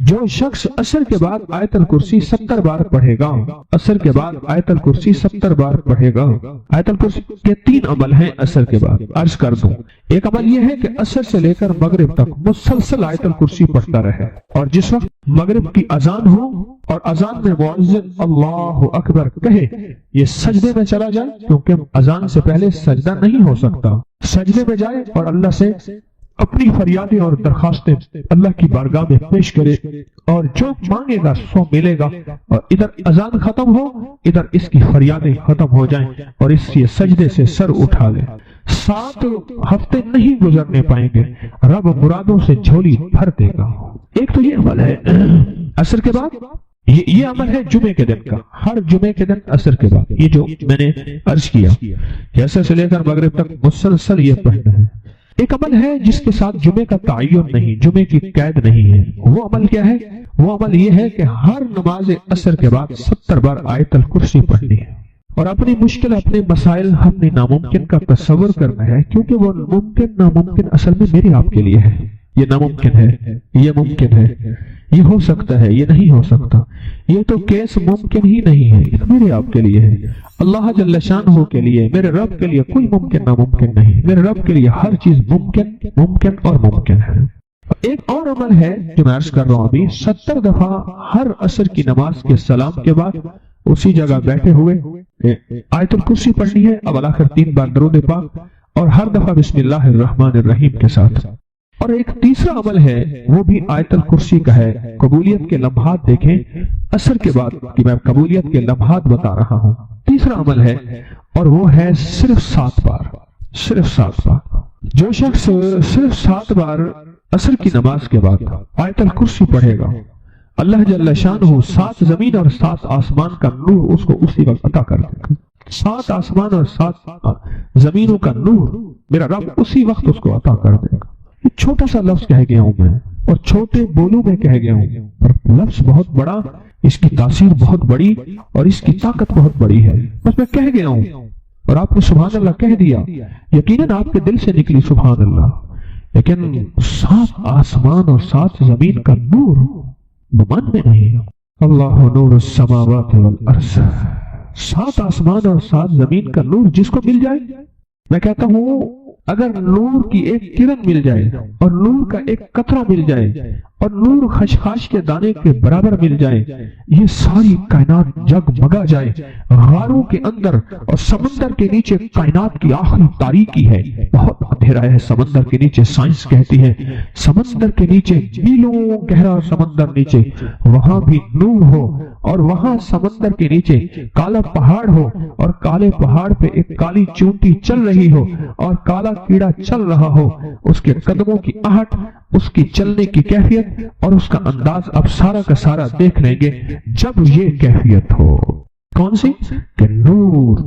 جو شخص عصر کے بعد آیت الکرسی 70 بار پڑھے گا، عصر کے بعد آیت الکرسی 70 بار پڑھے گا۔ آیت الکرسی کے 3 عمل ہیں عصر کے بعد، عرض کر دوں۔ ایک عمل یہ ہے کہ عصر سے لے کر مغرب تک مسلسل آیت الکرسی پڑھتا رہے، اور جس وقت مغرب کی اذان ہو اور اذان میں مؤذن اللہ اکبر کہے، یہ سجدے میں چلا جائے، کیونکہ اذان سے پہلے سجدہ نہیں ہو سکتا، سجدے میں جائے اور اللہ سے اپنی فریادیں اور درخواستیں اللہ کی بارگاہ میں پیش کرے، اور جو مانگے گا سو ملے گا، اور ادھر اذان ختم ہو، ادھر اس کی فریادیں ختم ہو جائیں، اور اس کے سجدے سے سر اٹھا لے۔ 7 ہفتے نہیں گزرنے پائیں گے، رب مرادوں سے جھولی بھر دے گا۔ ایک تو یہ عمل ہے عصر کے بعد، یہ عمل ہے جمعے کے دن کا، ہر جمعے کے دن عصر کے بعد، یہ جو میں نے عرض کیا کہ عصر سے لے کر مغرب تک مسلسل یہ پڑھنا ہے۔ ایک عمل ہے جس کے ساتھ جمعے کا تعین نہیں، جمعے کی قید نہیں ہے۔ وہ عمل کیا ہے؟ وہ عمل یہ ہے کہ ہر نماز عصر کے بعد 70 بار آیت الکرسی پڑھنی ہے، اور اپنی مشکل، اپنے مسائل، اپنے ناممکن کا تصور کرنا ہے، کیونکہ وہ ممکن ناممکن اصل میں میرے آپ کے لیے ہے۔ یہ ناممکن ہے، یہ ممکن ہے، یہ ہو سکتا ہے، یہ نہیں ہو سکتا، یہ تو کیس ممکن ہی نہیں ہے، یہ میرے آپ کے لیے ہے۔ اللہ جل شانہ کے لیے، میرے رب کے لیے کوئی ممکن ناممکن نہیں، میرے رب کے لیے ہر چیز ممکن اور ممکن ہے۔ ایک اور عمل ہے جو میں عرض کر رہا ہوں ابھی، 70 دفعہ ہر عصر کی نماز کے سلام کے بعد اسی جگہ بیٹھے ہوئے آیت الکرسی پڑھنی ہے، اب آخر 3 بار درود پاک، اور ہر دفعہ بسم اللہ الرحمن الرحیم کے ساتھ۔ اور ایک تیسرا عمل ہے، وہ بھی آیت الکرسی کا ہے۔ قبولیت کے لمحات دیکھیں عصر کے بعد، کہ میں قبولیت کے لمحات بتا رہا ہوں۔ تیسرا عمل ہے، اور وہ ہے صرف 7 بار، صرف 7 بار۔ جو شخص صرف 7 بار عصر کی نماز کے بعد آیت الکرسی پڑھے گا، اللہ جل شانہ 7 زمین اور 7 آسمان کا نور اس کو اسی وقت عطا کر دے گا۔ 7 آسمان اور 7 زمینوں کا نور میرا رب اسی وقت اس کو عطا کر دے گا۔ یہ چھوٹا سا لفظ کہہ گیا ہوں میں، اور چھوٹے بولوں میں کہہ گیا ہوں، پر لفظ بہت بڑا، اس کی تاثیر بہت بڑی، اور اس کی طاقت بہت بڑی ہے۔ بس میں کہہ گیا ہوں اور آپ نے سبحان اللہ کہہ دیا، یقیناً آپ کے دل سے نکلی سبحان اللہ، لیکن 7 آسمان اور 7 زمین کا نور من میں نہیں۔ اللہ نور السماوات والارض، 7 آسمان اور 7 زمین کا نور جس کو مل جائے، میں کہتا ہوں اگر نور کی ایک کرن مل جائے، اور نور کا ایک قطرہ مل جائے، اور نور خشخاش کے دانے کے برابر مل جائے، یہ ساری کائنات جگمگا جائے۔ غاروں کے اندر اور سمندر کے نیچے کائنات کی آخری تاریکی ہے، بہت اندھیرا ہے سمندر کے نیچے، سائنس کہتی ہے سمندر کے نیچے میلوں گہرا سمندر نیچے، وہاں بھی نور ہو، اور وہاں سمندر کے نیچے کالا پہاڑ ہو، اور کالے پہاڑ پہ ایک کالی چونٹی چل رہی ہو، اور کالا کیڑا چل رہا ہو، اس کے قدموں کی آہٹ، اس کی چلنے کی کیفیت اور اس کا انداز اب سارا کا سارا دیکھ لیں گے جب یہ کیفیت ہو۔ کون سی؟ کہ نور،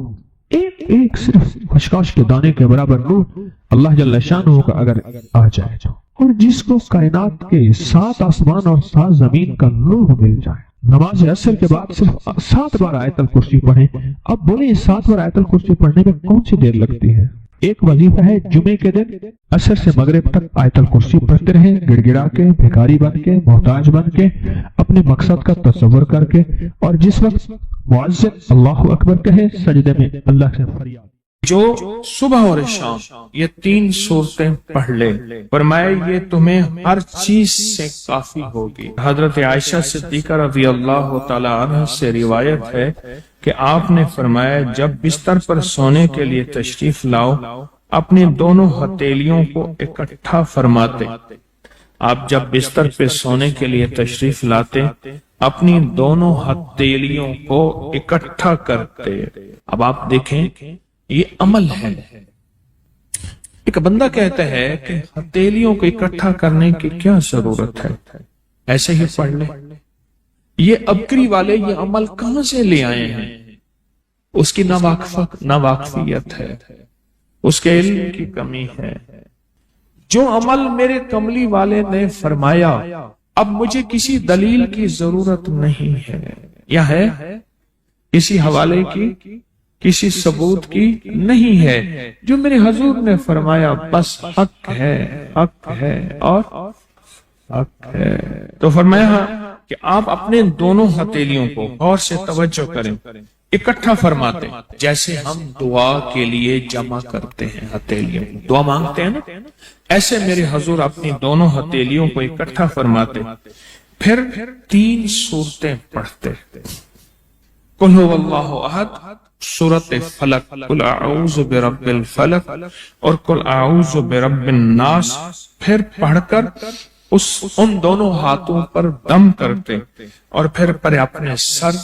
ایک صرف خشخاش کے دانے کے برابر نور اللہ جل شانہ کا اگر آ جائے، اور جس کو کائنات کے 7 آسمان اور 7 زمین کا نور مل جائے۔ نماز عصر کے بعد صرف 7 بار آیت الکرسی پڑھیں۔ اب بولیں 7 بار آیت الکرسی پڑھنے میں کون سی دیر لگتی ہے؟ ایک وظیفہ ہے جمعے کے دن عصر سے مغرب تک آیت الکرسی پڑھتے رہیں، گڑ گڑا کے، بھکاری بن کے، محتاج بن کے، اپنے مقصد کا تصور کر کے، اور جس وقت مؤذن اللہ اکبر کہے سجدے میں اللہ سے فریاد۔ جو صبح اور شام یہ 3 صورتیں پڑھ لے، فرمائے یہ تمہیں ہر چیز سے کافی ہوگی۔ حضرت عائشہ صدیقہ رضی اللہ تعالی عنہ سے روایت ہے کہ آپ نے فرمایا جب بستر پر سونے کے لیے تشریف لاؤ، اپنی دونوں ہتھیلیوں کو اکٹھا فرماتے۔ آپ جب بستر پہ سونے کے لیے تشریف لاتے، اپنی دونوں ہتھیلیوں کو اکٹھا کرتے۔ اب آپ دیکھیں یہ عمل ہے۔ ایک بندہ کہتا ہے کہ ہتھیلیوں کو اکٹھا کرنے کی کیا ضرورت ہے، ایسے ہی پڑھ لیں۔ یہ ابکری والے یہ عمل کہاں سے لے آئے ہیں؟ اس کی ناواقفیت ہے، اس کے علم کی کمی ہے۔ جو عمل میرے کملی والے نے فرمایا، اب مجھے کسی دلیل کی ضرورت نہیں ہے، یا ہے کسی حوالے کی، کسی ثبوت کی نہیں ہے۔ جو میرے حضور نے فرمایا بس حق ہے، حق ہے، اور حق ہے۔ تو فرمایا کہ آپ اپنے دونوں ہتھیلیوں کو غور سے توجہ کریں، اکٹھا فرماتے ہیں جیسے ہم دعا کے لیے جمع کرتے ہیں ہتھیلیوں کو، دعا مانگتے ہیں نا، ایسے میرے حضور اپنی دونوں ہتھیلیوں کو اکٹھا فرماتے، پھر 3 سورتیں پڑھتے، قل هو اللہ احد، سورت فلق، قل اعوذ برب الفلق اور قل اعوذ برب الناس، پھر پڑھ کر ان دونوں ہاتھوں پر دم کرتے اور پھر پر اپنے سر،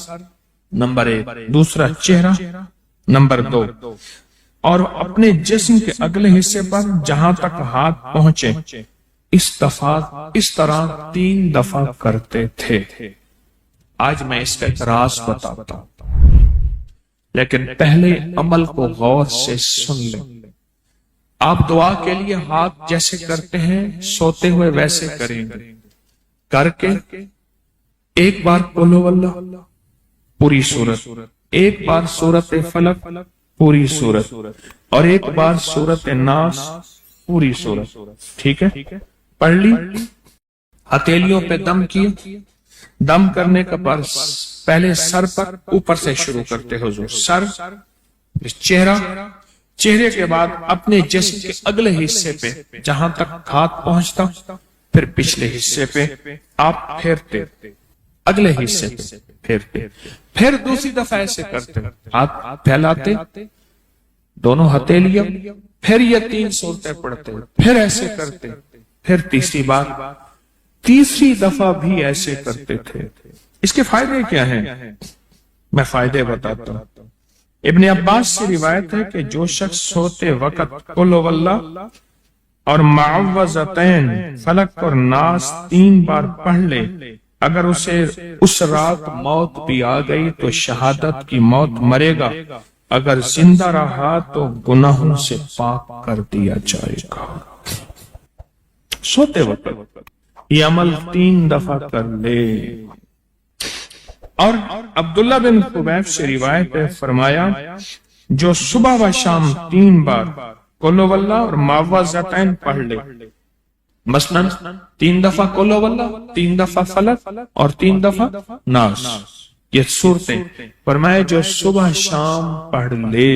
نمبر 1، دوسرا چہرہ، نمبر 2، اور اپنے جسم کے اگلے حصے پر جہاں تک ہاتھ پہنچے اس طرح 3 دفعہ کرتے تھے۔ آج میں اس کا ایک راز بتاتا ہوں، لیکن پہلے عمل کو غور سے سن لیں۔ آپ دعا کے لیے ہاتھ جیسے کرتے ہیں سوتے ہوئے ویسے کریں گے، کر کے ایک بار قل هو اللہ پوری سورت، ایک بار سورت فلق پوری سورت، اور ایک بار سورت ناس پوری سورت، ٹھیک ہے؟ پڑھ لی، ہتھیلیوں پہ دم کیے، دم کرنے کا پہلے سر پر اوپر سے شروع کرتے حضور، سر، چہرہ، چہرے کے بعد اپنے جسم کے اگلے حصے پہ جہاں تک ہاتھ پہنچتا، پھر پچھلے حصے پہ آپ پھیرتے، اگلے حصے پہ پھیرتے، پھر دوسری دفعہ ایسے کرتے، ہاتھ پھیلاتے، دونوں ہتھیلیاں، پھر یہ 3 سورتیں پڑھتے، پھر ایسے کرتے، پھر تیسری بار، تیسری دفعہ بھی ایسے کرتے تھے۔ اس کے فائدے کیا ہیں؟ میں فائدے بتاتا ہوں۔ ابن عباس سے روایت ہے کہ جو شخص سوتے وقت قل هو اللہ اور معوذتین فلق اور ناس 3 بار پڑھ لے، اگر اسے اس رات موت بھی آ گئی تو شہادت کی موت مرے گا، اگر زندہ رہا تو گناہوں سے پاک کر دیا جائے گا۔ سوتے وقت یہ عمل 3 دفعہ کر لے۔ اور عبداللہ بن خبیب سے روایت ہے، فرمایا جو صبح و شام 3 بار قل هو اللہ اور معوذتین پڑھ لے، مثلا 3 دفعہ قل هو اللہ، 3 دفعہ فلق اور 3 دفعہ ناس، یہ صورتیں، فرمایا جو صبح شام پڑھ لے،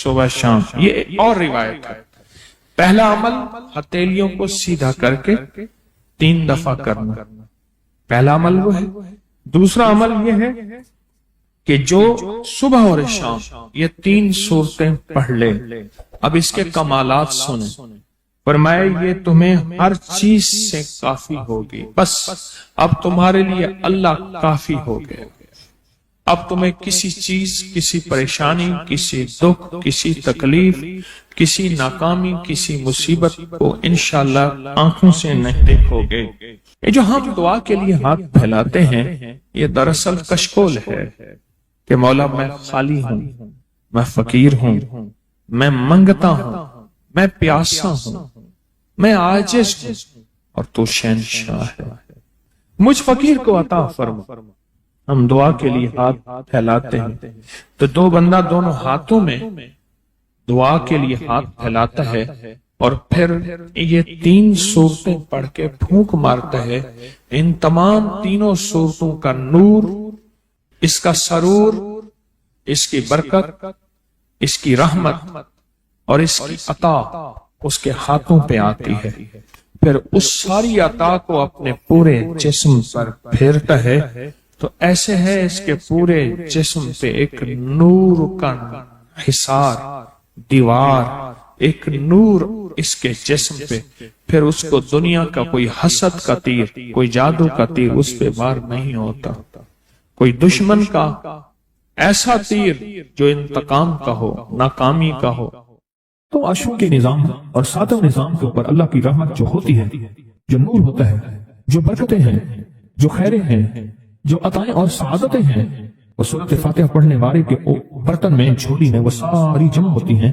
صبح شام۔ یہ اور روایت ہے، پہلا عمل ہتھیلیوں کو سیدھا کر کے 3 دفعہ کرنا، پہلا عمل وہ ہے۔ دوسرا عمل یہ ہے کہ جو صبح اور شام یہ 3 صورتیں پڑھ لے۔ اب اس کے کمالات سنیں، فرمایا یہ تمہیں ہر چیز سے کافی ہوگی، بس اب تمہارے لیے اللہ کافی ہو گئے، اب تمہیں کسی چیز، کسی پریشانی، کسی دکھ، کسی تکلیف، کسی ناکامی، کسی مصیبت کو انشاءاللہ آنکھوں سے نہیں دیکھو گے۔ یہ جو ہم دعا کے لیے ہاتھ پھیلاتے ہیں یہ دراصل کشکول ہے کہ مولا میں خالی ہوں، میں فقیر ہوں، میں منگتا ہوں، میں پیاسا ہوں، میں عاجز ہوں اور تو شہنشاہ ہے، مجھ فقیر کو عطا فرما۔ ہم دعا کے لیے ہاتھ پھیلاتے ہیں تو 2 بندہ دونوں ہاتھوں میں دعا کے لیے ہاتھ پھیلاتا ہے اور پھر یہ 3 صورتیں پڑھ کے پھونک مارتا ہے، ان تمام 3 صورتوں کا نور، اس کا سرور، اس کی برکت، اس کی رحمت اور اس کی عطا اس کے ہاتھوں پہ آتی ہے، پھر اس ساری عطا کو اپنے پورے جسم پر پھیرتا ہے تو ایسے ہے اس کے پورے جسم پہ ایک نور کا حصار، دیوار، ایک نور اس کے جسم پہ، پھر اس کو دنیا کا کوئی حسد کا تیر، کوئی جادو کا تیر اس پہ وار نہیں ہوتا، کوئی دشمن کا ایسا تیر جو انتقام کا ہو، ناکامی کا ہو۔ تو عاشقوں کے نظام اور ساتوں نظام کے اوپر اللہ کی رحمت جو ہوتی ہے، جو نور ہوتا ہے، جو برکتیں ہیں، جو خیریں ہیں، جو عطائیں اور سعادتیں ہیں، وہ سورۃ فاتحہ پڑھنے والے کے برتن میں، جھولی میں وہ ساری جمع ہوتی ہیں،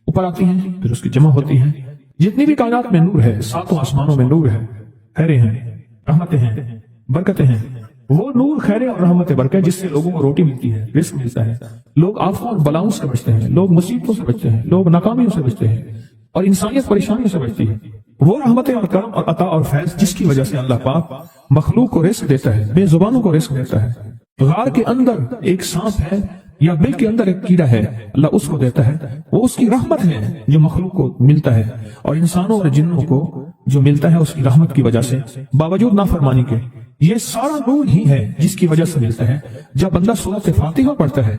اوپر آتی ہیں، پھر اس کی جمع ہوتی ہیں۔ جتنی بھی کائنات میں نور ہے، 7 آسمانوں میں نور ہے، خیریں ہیں، رحمتیں ہیں، برکتیں ہیں، وہ نور، خیریں اور رحمت برکت جس سے لوگوں کو روٹی ملتی ہے، رزق ملتا ہے، لوگ آفتوں اور بلاؤں سے بچتے ہیں، لوگ مصیبتوں سے بچتے ہیں، لوگ ناکامیوں سے بچتے ہیں اور انسانیت پریشانیوں سے بچتی ہے۔ وہ رحمت اور کرم اور عطا اور فیض جس کی وجہ سے اللہ پاک مخلوق کو رزق دیتا ہے، بے زبانوں کو رزق دیتا ہے۔ غار کے اندر ایک سانپ ہے یا بل کے اندر ایک کیڑا ہے، اللہ اس کو دیتا ہے، وہ اس کی رحمت ہے جو مخلوق کو ملتا ہے، اور انسانوں اور جنوں کو جو ملتا ہے اس کی رحمت کی وجہ سے باوجود نافرمانی کے۔ یہ سارا نور ہی ہے جس کی وجہ سے ملتا ہے۔ جب بندہ سورۃ فاتحہ پڑھتا ہے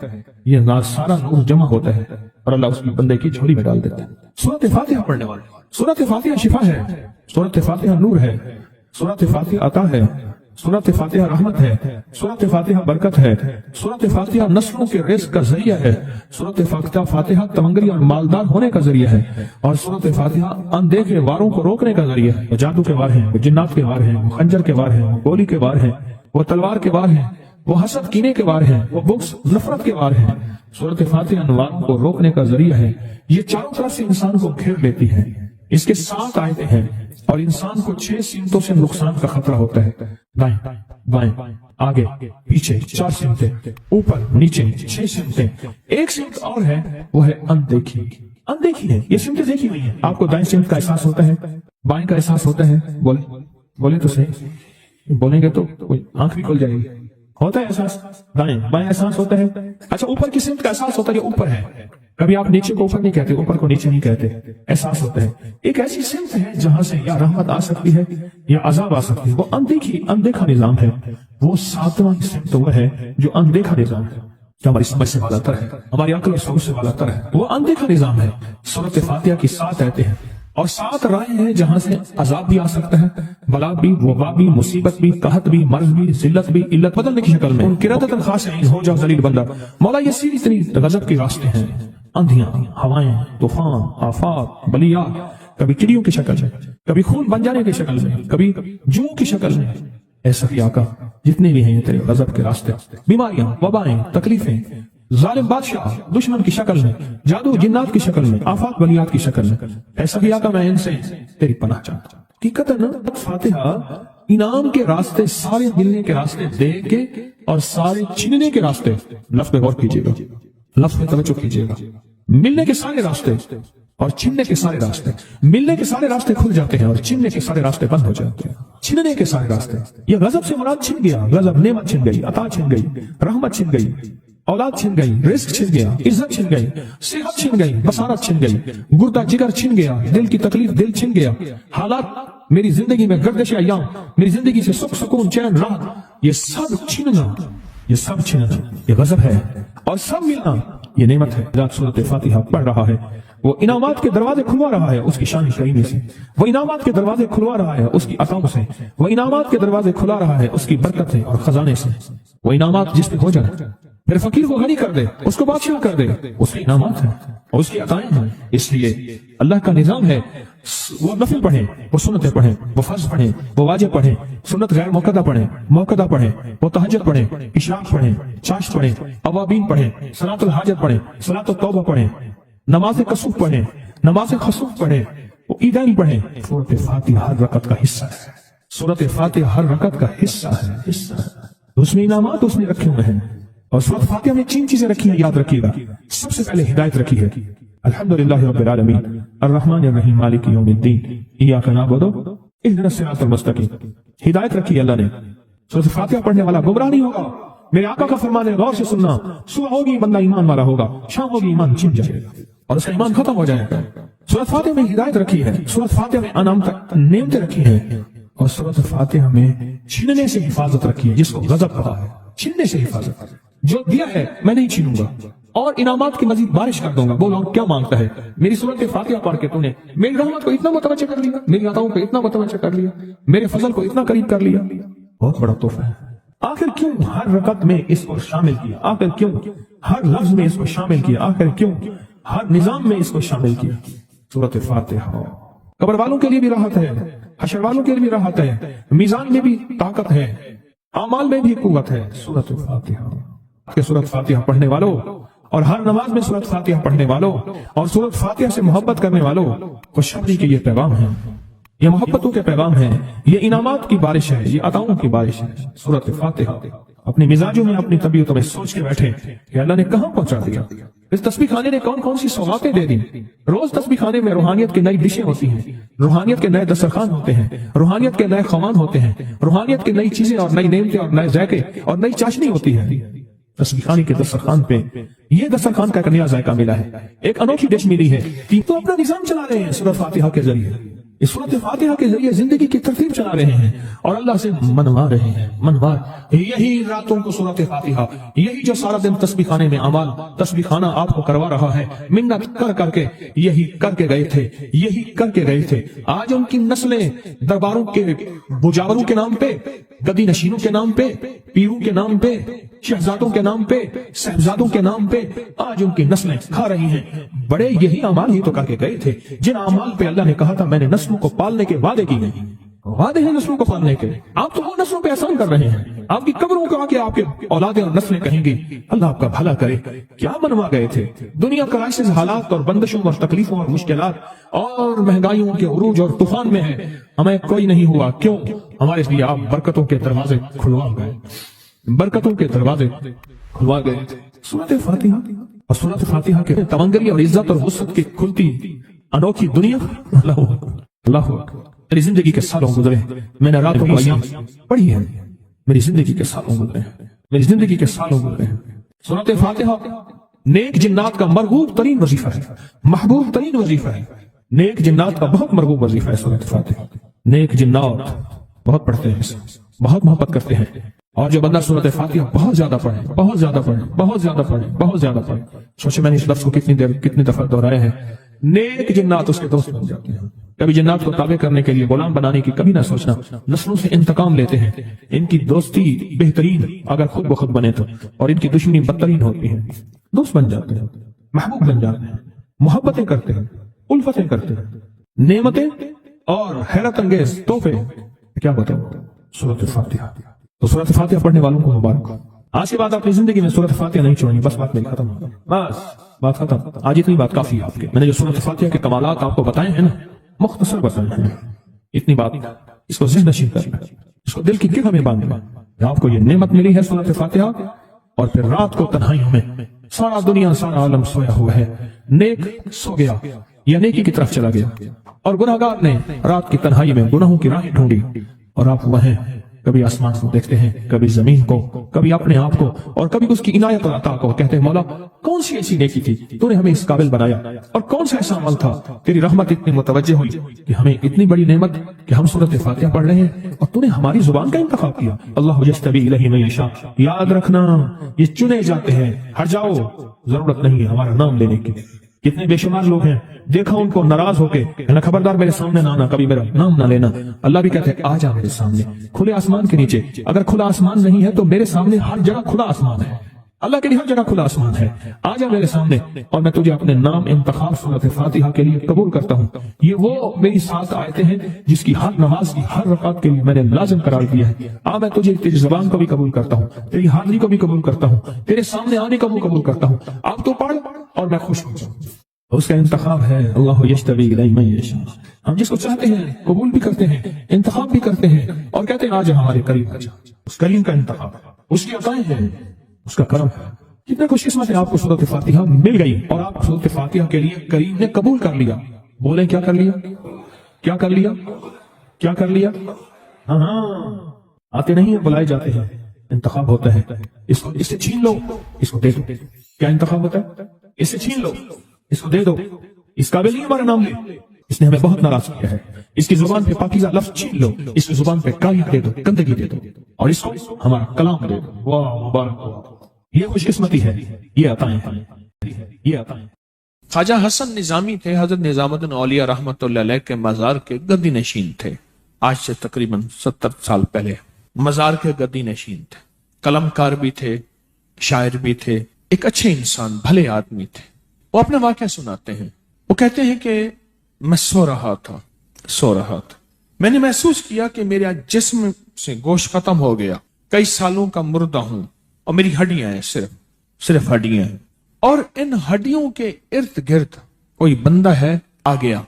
یہ سارا نور جمع ہوتا ہے اور اللہ اس بندے کی جھولی میں ڈال دیتا ہے۔ سورۃ فاتحہ پڑھنے والے، سورۃ فاتحہ شفا ہے، سورۃ فاتحہ نور ہے، سورۃ فاتحہ عطا ہے، سورۃ فاتحہ رحمت ہے، سورۃ فاتحہ برکت ہے، سورۃ فاتحہ نسلوں کے رزق کا ذریعہ ہے، سورۃ فاتحہ تمنگری اور مالدار ہونے کا ذریعہ ہے، اور سورۃ فاتحہ اندیکھے واروں کو روکنے کا ذریعہ ہے۔ وہ جادو کے وار ہیں، وہ جنات کے وار ہیں، وہ خنجر کے وار ہیں، وہ گولی کے وار ہیں، وہ تلوار کے وار ہیں، وہ حسد کینے کے وار ہیں، وہ بغض نفرت کے وار ہیں۔ سورۃ فاتحہ انواروں کو روکنے کا ذریعہ ہے۔ یہ چاروں طرف سے انسان کو گھیر لیتی ہے۔ اس کے 7 آیتیں ہیں اور انسان کو 6 سمتوں سے نقصان کا خطرہ ہوتا ہے، دائیں بائیں آگے پیچھے 4 سمتیں، اوپر نیچے 6 سمتیں۔ ایک سمت اور ہے، وہ ہے اندیکھی۔ اندیکھی ہے، یہ سمتیں دیکھی ہوئی ہیں۔ آپ کو دائیں سمت کا احساس ہوتا ہے، بائیں کا احساس ہوتا ہے، بولیں تو صحیح، بولیں گے تو آنکھ بھی کھل جائے گی۔ ہوتا ہے احساس، دائیں بائیں احساس ہوتا ہے۔ اچھا اوپر کی سمت کا احساس ہوتا ہے، یہ اوپر ہے۔ کبھی آپ نیچے کو اوپر نہیں کہتے، اوپر کو نیچے نہیں کہتے، احساس ہوتا ہے۔ ایک ایسی سمت ہے جہاں سے یا رحمت آ سکتی ہے یا عذاب آ سکتی ہے، وہ اندیکھا نظام ہے۔ وہ 7واں سمت وہ ہے جو اندیکھا نظام ہے، جو ہماری سمجھ سے بالا تر ہے، ہماری عقل اور سوچ سے بالا تر ہے، وہ اندیکھا نظام ہے۔ سورۃ فاتحہ کی 7 آیتیں ہیں اور 7 رائے ہیں جہاں سے عذاب بھی آ سکتا ہے، بلا بھی، وبا بھی، مصیبت بھی، قحط بھی، مرض بھی، ذلت بھی، علت بدلنے کی شکل میں۔ قرۃ خاصعین، ہو جاؤ ذلیل بندہ۔ مولا یہ سیدھی اتنی غضب کے راستے ہیں، اندھیاں، ہوائیں، طوفان، آفات، بلیات، کبھی چڑیوں کی شکل میں، کبھی خون بن جانے کی شکل میں، کبھی جو کی شکل میں۔ ایسا ہی آقا جتنے بھی ہیں یہ تیرے غضب کے راستے، بیماریاں، وبائیں، تکلیفیں، ظالم بادشاہ دشمن کی شکل میں، جادو جنات کی شکل میں، آفات بلیات کی شکل میں، ایسا ہی آقا میں ان سے تیری پناہ چاہتا ہوں۔ حقیقتاً فاتحہ انعام کے راستے، سارے ملنے کے راستے دیکھ کے اور سارے چھیننے کے راستے، لفظ پہ غور کیجیے گا، لفظ پہ توجہ کیجیے گا۔ ملنے کے سارے راستے اور چھیننے کے سارے راستے، ملنے کے سارے راستے کھل جاتے ہیں اور چھیننے کے سارے راستے بند ہو جاتے ہیں۔ چھیننے کے سارے راستے، یہ غضب سے مراد چھن گیا، غضب نعمت چھن گئی، عطا چھن گئی، رحمت چھن گئی، اولاد چھن گئی، رزق چھن گیا، عزت چھن گئی، صحت چھن گئی، بصارت چھن گئی، گردہ جگر چھن گیا، دل کی تکلیف دل چھن گیا، حالات میری زندگی میں گردش ایام، میری زندگی سے سکھ سکون چین راحت، یہ سب چھننا، یہ سب چھننا یہ غضب ہے، اور سب ملنا یہ نعمت ہے۔ رات سورۃ فاتحہ پڑھ رہا ہے، وہ انعامات کے دروازے کھلوا رہا ہے اس کی شان کریمی سے، وہ انعامات کے دروازے کھلوا رہا ہے اس کی عطاؤں سے، وہ انعامات کے دروازے کھلا رہا ہے اس کی برکت سے اور خزانے سے۔ وہ انعامات جس پہ ہو جائے، پھر فقیر کو غنی کر دے، اس کو بادشاہ کر دے، اس کے انعامات ہیں اور اس کی عطائیں ہیں۔ اس لیے اللہ کا نظام ہے، وہ نفل پڑھیں، وہ سنتیں پڑھیں، وہ فرض پڑھیں، وہ واجب پڑھیں، سنت غیر موقدہ پڑھیں، موقدہ پڑھیں، وہ تہجد پڑھیں، اشراق پڑھیں، چاشت پڑھیں، اوابین پڑھیں، صلاۃ الحاجت پڑھیں، صلاۃ التوبہ پڑھیں، نماز کسوف پڑھیں، نماز خسوف پڑھیں، وہ عیدین پڑھیں۔ سورۃ فاتحہ ہر رکعت کا حصہ ہے، سورۃ فاتحہ ہر رکعت کا حصہ ہے، اس میں انعامات اس نے رکھے ہوئے ہیں۔ اور سورۃ فاتحہ میں 3 چیزیں رکھی ہیں، یاد رکھیے گا۔ سب سے پہلے ہدایت رکھی ہے، الحمدللہ رب العالمین الرحمن الرحیم مالک یوم الدین ایاک نعبد اهدنا الصراط المستقیم۔ ہدایت رکھی ہے اللہ نے۔ سورۃ فاتحہ پڑھنے والا گمراہ نہیں ہوگا۔ میرے آقا کا فرمان ہے، غور سے سننا، صبح ہوگی بندہ ایمان والا ہوگا، شام ہوگی ایمان چھن جائے گا اور اس کا ایمان ختم ہو جائے گا۔ سورۃ فاتحہ میں ہدایت رکھی ہے، سورۃ فاتحہ میں انعام تک نعمتیں رکھی ہیں، اور سورۃ فاتحہ میں چھیننے سے حفاظت رکھی ہے، جس کو غضب کہا ہے، چھیننے سے حفاظت۔ جو دیا ہے میں نہیں چھینوں گا اور انعامات کی مزید بارش کر دوں گا۔ بولو کیا مانگتا ہے؟ میری سورۃ فاتحہ پڑھ کے تو نے میری رحمت کو اتنا متوجہ کر لیا، میری عطاؤں کو اتنا متوجہ کر لیا، میرے فضل کو اتنا قریب کر لیا، بہت بڑا تحفہ ہے۔ آخر کیوں ہر رکعت میں اس کو شامل کیا؟ آخر کیوں ہر لفظ میں اس کو شامل کیا؟ آخر کیوں ہر نظام میں اس کو شامل کیا؟ سورۃ فاتحہ قبر والوں کے لیے بھی راحت ہے، حشر والوں کے لیے بھی راحت ہے، میزان میں بھی طاقت ہے، اعمال میں بھی قوت ہے۔ سورۃ فاتحہ کہ سورۃ فاتحہ پڑھنے والوں اور ہر نماز میں سورۃ فاتحہ پڑھنے والوں اور سورۃ فاتحہ سے محبت کرنے والوں خوشخبری کے یہ پیغام ہیں، یہ محبتوں کے پیغام ہیں، یہ انعامات کی بارش ہے، یہ عطاؤں کی بارش ہے۔ سورۃ فاتحہ اپنے مزاجوں میں، اپنی طبیعتوں میں سوچ کے بیٹھے کہ اللہ نے کہاں پہنچا دیا، اس تسبیح خانے نے کون کون سی سوغاتیں دے دی. روز تسبیح خانے میں روحانیت کی نئی ڈشیں ہوتی ہیں، روحانیت کے نئے دسترخوان ہوتے ہیں، روحانیت کے نئے خوان ہوتے ہیں، روحانیت کی نئی چیزیں اور نئی نعمتیں اور نئے ذائقے اور نئی چاشنی ہوتی ہے. تسبیح خانے کے دسترخوان پہ یہ دسترخوان کا ایک نیا ذائقہ ملا ہے، ایک انوکھی ڈش ملی ہے. تو اپنا نظام چلا رہے ہیں سورۃ فاتحہ کے ذریعے، اس سورۃ فاتحہ کے ذریعے زندگی کی ترتیب چلا رہے ہیں اور اللہ سے منوا رہے ہیں. منوا یہی راتوں کو سورۃ فاتحہ، یہی جو سارا دن تسبیح خانے میں اعمال تسبیح خانہ آپ کو کروا رہا ہے، منت کر کر کے یہی کر کے گئے تھے، یہی کر کے گئے تھے. آج ان کی نسلیں درباروں کے بجاوروں کے نام پہ، گدی نشینوں کے نام پہ، پیروں کے نام پہ، شہزادوں کے نام پہ، صاحبزادوں کے نام پہ آج ان کی نسلیں کھا رہی ہیں. بڑے یہی اعمال ہی تو کر کے گئے تھے جن اعمال پہ اللہ نے کہا تھا میں نے نسلوں کو پالنے کے وعدے کیے ہیں. وعدے ہیں نسلوں کو پالنے کے. آپ تو وہ نسلوں پہ احسان کر رہے ہیں. آپ کی قبروں کو آ کے آپ کے اولادیں اور نسلیں کہیں گی اللہ آپ کا بھلا کرے. کیا منوا گئے تھے؟ دنیا کرائسس حالات اور بندشوں اور تکلیفوں اور مشکلات اور مہنگائیوں کے عروج اور طوفان میں ہے، ہمیں کوئی نہیں ہوا. کیوں؟ ہمارے لیے آپ برکتوں کے دروازے کھلوا گئے، برکتوں کے دروازے کھلوا گئے. سورۃ فاتحہ اور سورۃ فاتحہ کے تمنگری اور عزت اور وسعت کی کھلتی انوکھی دنیا. اللہ اللہ میری زندگی کے سالوں گزرے، میں نے راتوں کو ایام پڑھی ہے، میری زندگی کے سالوں گزرے ہیں، میری زندگی کے سالوں گزرے ہیں. سورۃ فاتحہ نیک جنات کا مرغوب ترین وظیفہ ہے، محبوب ترین وظیفہ ہے. نیک جنات کا بہت مرغوب وظیفہ ہے سورۃ فاتحہ. نیک جنات بہت پڑھتے ہیں، بہت محبت کرتے ہیں. اور جو بندہ سورۃ فاتحہ بہت زیادہ پڑھے، بہت زیادہ پڑھے، بہت زیادہ پڑھے، بہت زیادہ پڑھے، سوچے میں نے اس لفظ کو کتنی دفعہ دہرایا ہے. نیک جنات اس کے دوست بن جاتے ہیں. کبھی جنات کو تابع کرنے کے لیے غلام بنانے کی کبھی نہ سوچنا. نسلوں سے انتقام لیتے ہیں. ان کی دوستی بہترین اگر خود بخود بنے تو، اور ان کی دشمنی بدترین ہوتی ہے. دوست بن جاتے ہیں، محبوب بن جاتے ہیں، محبتیں کرتے ہیں، الفتیں کرتے ہیں، نعمتیں اور حیرت انگیز تحفے. کیا بتاؤ سورۃ فاتحہ. تو سورۃ فاتحہ پڑھنے والوں کو مبارک. آج کے بعد اپنی زندگی میں سورۃ فاتحہ نہیں چھوڑنی. بس بات میری ختم. بس بات ختم. آج اتنی بات کافی ہے آپ کے. میں نے جو سورۃ فاتحہ کے کمالات آپ کو بتائے ہیں نا، مختصر بتائے ہیں، اتنی بات اس کو ذہن نشین کرنا، اس کو دل کی گرہ میں باندھنا. آپ کو یہ نعمت ملی ہے سورۃ فاتحہ، اور پھر رات کو تنہائیوں میں سارا دنیا سارا عالم سویا ہوا ہے، نیک سو گیا یا نیکی کی طرف چلا گیا، اور گناہگار نے رات کی تنہائی میں گناہوں کی راہیں ڈھونڈی، اور آپ وہیں کبھی آسمان کو دیکھتے ہیں، کبھی زمین کو، کبھی اپنے آپ کو، اور کبھی اس کی عنایت اور عطا کو. کہتے ہیں مولا کون سی ایسی نیکی تھی تو نے ہمیں اس قابل بنایا، اور کون سا ایسا عمل تھا تیری رحمت اتنی متوجہ ہوئی کہ ہمیں اتنی بڑی نعمت کہ ہم سورۃ فاتحہ پڑھ رہے ہیں اور تو نے ہماری زبان کا انتخاب کیا. اللہ یجتبی الیہ من یشاء. یاد رکھنا یہ چنے جاتے ہیں. ہٹ جاؤ، ضرورت نہیں ہے ہمارا نام لینے کی. کتنے بے شمار لوگ ہیں، دیکھا ان کو ناراض ہو کے کہنا خبردار میرے سامنے نہ آنا، کبھی میرا نام نہ لینا. اللہ بھی کہتے ہیں آ جا میرے سامنے کھلے آسمان کے نیچے. اگر کھلا آسمان نہیں ہے تو میرے سامنے ہر جگہ کھلا آسمان ہے. اللہ کے لیے ہر جگہ کھلا آسمان ہے. آ جا میرے سامنے اور میں تجھے اپنے نام انتخاب سورۃ فاتحہ کے لیے قبول کرتا ہوں. یہ وہ میری 7 آیتیں ہیں جس کی ہر نماز کی ہر رکعت کے لیے میں نے لازم قرار دیا ہے. میں تجھے تیری زبان کو بھی قبول کرتا ہوں، تیری حاضری کو بھی قبول کرتا ہوں، تیرے سامنے آنے کو بھی قبول کرتا ہوں. آپ تو پڑھ اور میں خوش ہو جاؤں. اس کا انتخاب ہے اللہ یجتبی الیہ من یشاء. ہم جس کو چاہتے ہیں قبول بھی کرتے ہیں، انتخاب بھی کرتے ہیں، اور کہتے ہیں آج ہمارے قریب آ جا. اس کریم کا انتخاب ہے، اس کی عطائیں ہیں، اس کا کرم ہے. کتنے خوش قسمت ہے آپ کو سورۃ فاتحہ مل گئی اور آپ سورۃ فاتحہ کے لیے کریم نے قبول کر لیا. بولیں کیا کر لیا؟ کیا کر لیا؟ کیا کر لیا؟ ہاں آتے نہیں ہیں، بلائے جاتے ہیں. انتخاب ہوتا ہے. اس سے چھین لو، اس کو دے دو. کیا انتخاب ہوتا ہے؟ اس سے چھین لو، اس کو دے دو. اس قابل نہیں ہمارا نام لے، اس نے ہمیں بہت ناراض کیا ہے. اس کی زبان پہ پاکیزہ لفظ چھین لو، اس کی زبان پہ کالیاں دے دو، گندگی دے دو، اور اس کو ہمارا کلام دے دو. واہ مبارک. یہ خوش قسمتی ہے، یہ عطائیں ہیں، یہ عطائیں. خواجہ حسن نظامی تھے، حضرت نظام الدین اولیاء رحمۃ اللہ علیہ کے مزار کے گدی نشین تھے. آج سے تقریباً 70 سال پہلے مزار کے گدی نشین تھے. قلم کار بھی تھے، شاعر بھی تھے، ایک اچھے انسان، بھلے آدمی تھے. وہ اپنا واقعہ سناتے ہیں. وہ کہتے ہیں کہ میں سو رہا تھا. میں نے محسوس کیا کہ میرے جسم سے گوشت ختم ہو گیا. کئی سالوں کا مردہ ہوں اور میری ہڈیاں ہیں، صرف ہڈیاں ہیں. اور ان ہڈیوں کے ارد گرد کوئی بندہ ہے آ گیا،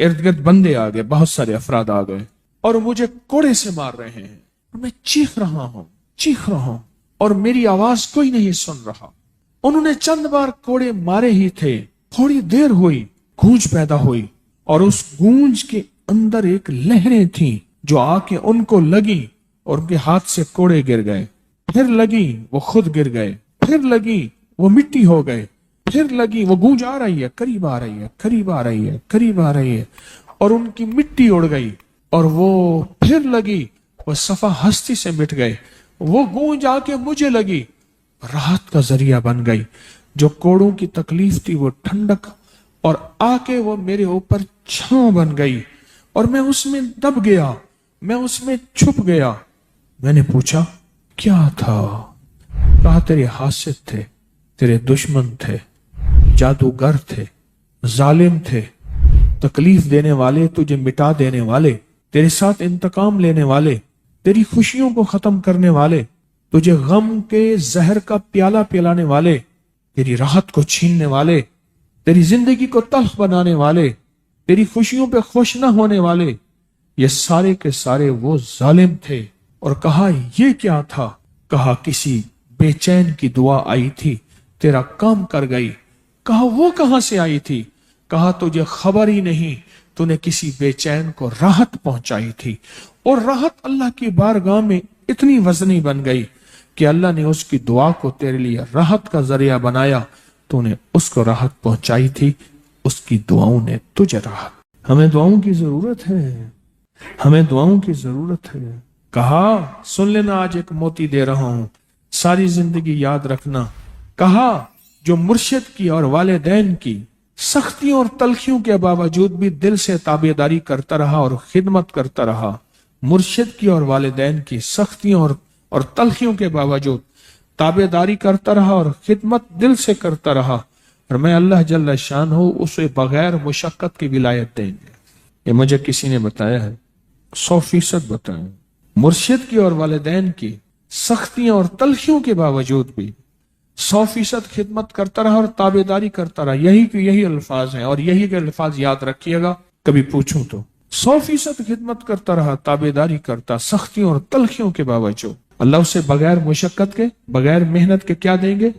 ارد گرد بندے آ گئے، بہت سارے افراد آ گئے اور مجھے کوڑے سے مار رہے ہیں. اور میں چیخ رہا ہوں اور میری آواز کوئی نہیں سن رہا. انہوں نے چند بار کوڑے مارے ہی تھے، تھوڑی دیر ہوئی، گونج پیدا ہوئی، اور اس گونج کے اندر ایک لہریں تھیں جو آ کے ان کو لگی اور ان کے ہاتھ سے کوڑے گر گئے، پھر لگی وہ خود گر گئے، پھر لگی وہ مٹی ہو گئے، پھر لگی وہ گونج آ رہی ہے، قریب آ رہی ہے، قریب آ رہی ہے، قریب آ رہی ہے، اور ان کی مٹی اڑ گئی، اور وہ پھر لگی، وہ صفا ہستی سے مٹ گئے، وہ گونج آ کے مجھے لگی، راحت کا ذریعہ بن گئی، جو کوڑوں کی تکلیف تھی وہ ٹھنڈک، اور آ کے وہ میرے اوپر چھاؤں بن گئی، اور میں اس میں دب گیا، میں اس میں چھپ گیا۔ میں نے پوچھا کیا تھا؟ کہا تیرے حاسد تھے، تیرے دشمن تھے، جادوگر تھے، ظالم تھے، تکلیف دینے والے، تجھے مٹا دینے والے، تیرے ساتھ انتقام لینے والے، تیری خوشیوں کو ختم کرنے والے، تجھے غم کے زہر کا پیالہ پلانے والے، تیری راحت کو چھیننے والے، تیری زندگی کو تلخ بنانے والے، تیری خوشیوں پہ خوش نہ ہونے والے، یہ سارے کے سارے وہ ظالم تھے۔ اور کہا یہ کیا تھا؟ کہا کسی بے چین کی دعا آئی تھی، تیرا کام کر گئی۔ کہا وہ کہاں سے آئی تھی؟ کہا تجھے خبر ہی نہیں، تو نے کسی بے چین کو راحت پہنچائی تھی، اور راحت اللہ کی بارگاہ میں اتنی وزنی بن گئی کہ اللہ نے اس کی دعا کو تیرے لیے راحت کا ذریعہ بنایا، تو نے اس کو راحت پہنچائی تھی، اس کی دعاؤں نے تجھے راحت۔ ہمیں دعاؤں کی ضرورت ہے، ہمیں دعاؤں کی ضرورت ہے۔ کہا سن لینا، آج ایک موتی دے رہا ہوں، ساری زندگی یاد رکھنا۔ کہا جو مرشد کی اور والدین کی سختیوں اور تلخیوں کے باوجود بھی دل سے تابعداری کرتا رہا اور خدمت کرتا رہا، مرشد کی اور والدین کی سختیوں اور تلخیوں کے باوجود تابعداری کرتا رہا اور خدمت دل سے کرتا رہا، اور میں اللہ جل شان ہوں اسے بغیر مشقت کی ولایت دیں گے۔ یہ مجھے کسی نے بتایا ہے، 100% بتایا۔ مرشد کی اور والدین کی سختیوں اور تلخیوں کے باوجود بھی 100% خدمت کرتا رہا اور تابعداری کرتا رہا۔ یہی الفاظ ہیں، اور یہی کے الفاظ یاد رکھیے گا کبھی پوچھوں تو۔ 100% خدمت کرتا رہا، تابعداری کرتا، سختیوں اور تلخیوں کے باوجود۔ اللہ اسے بغیر مشقت کے، بغیر محنت کے کیا دیں گے؟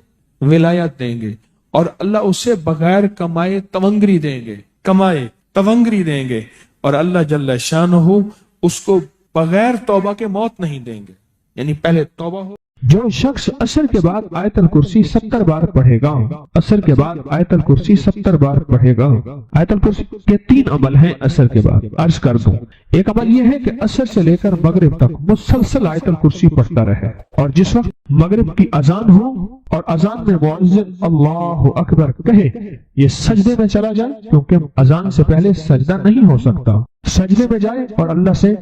ولایت دیں گے۔ اور اللہ اسے بغیر کمائے تونگری دیں گے، کمائے تونگری دیں گے۔ اور اللہ جل شانہ اس کو بغیر توبہ کے موت نہیں دیں گے، یعنی پہلے توبہ ہو۔ جو شخص عصر کے بعد آیت الکرسی 70 بار پڑھے گا، عصر کے بعد آیت الکرسی 70 بار پڑھے گا۔ آیت الکرسی کے 3 عمل ہیں عصر کے بعد، عرض کر دوں۔ ایک عمل یہ ہے کہ عصر سے لے کر مغرب تک مسلسل آیت الکرسی پڑھتا رہے، اور جس وقت مغرب کی اذان ہو اور اذان میں مؤذن اللہ اکبر کہے، یہ سجدے میں چلا جائے، کیونکہ اذان سے پہلے سجدہ نہیں ہو سکتا، سجدے میں جائے اور اللہ سے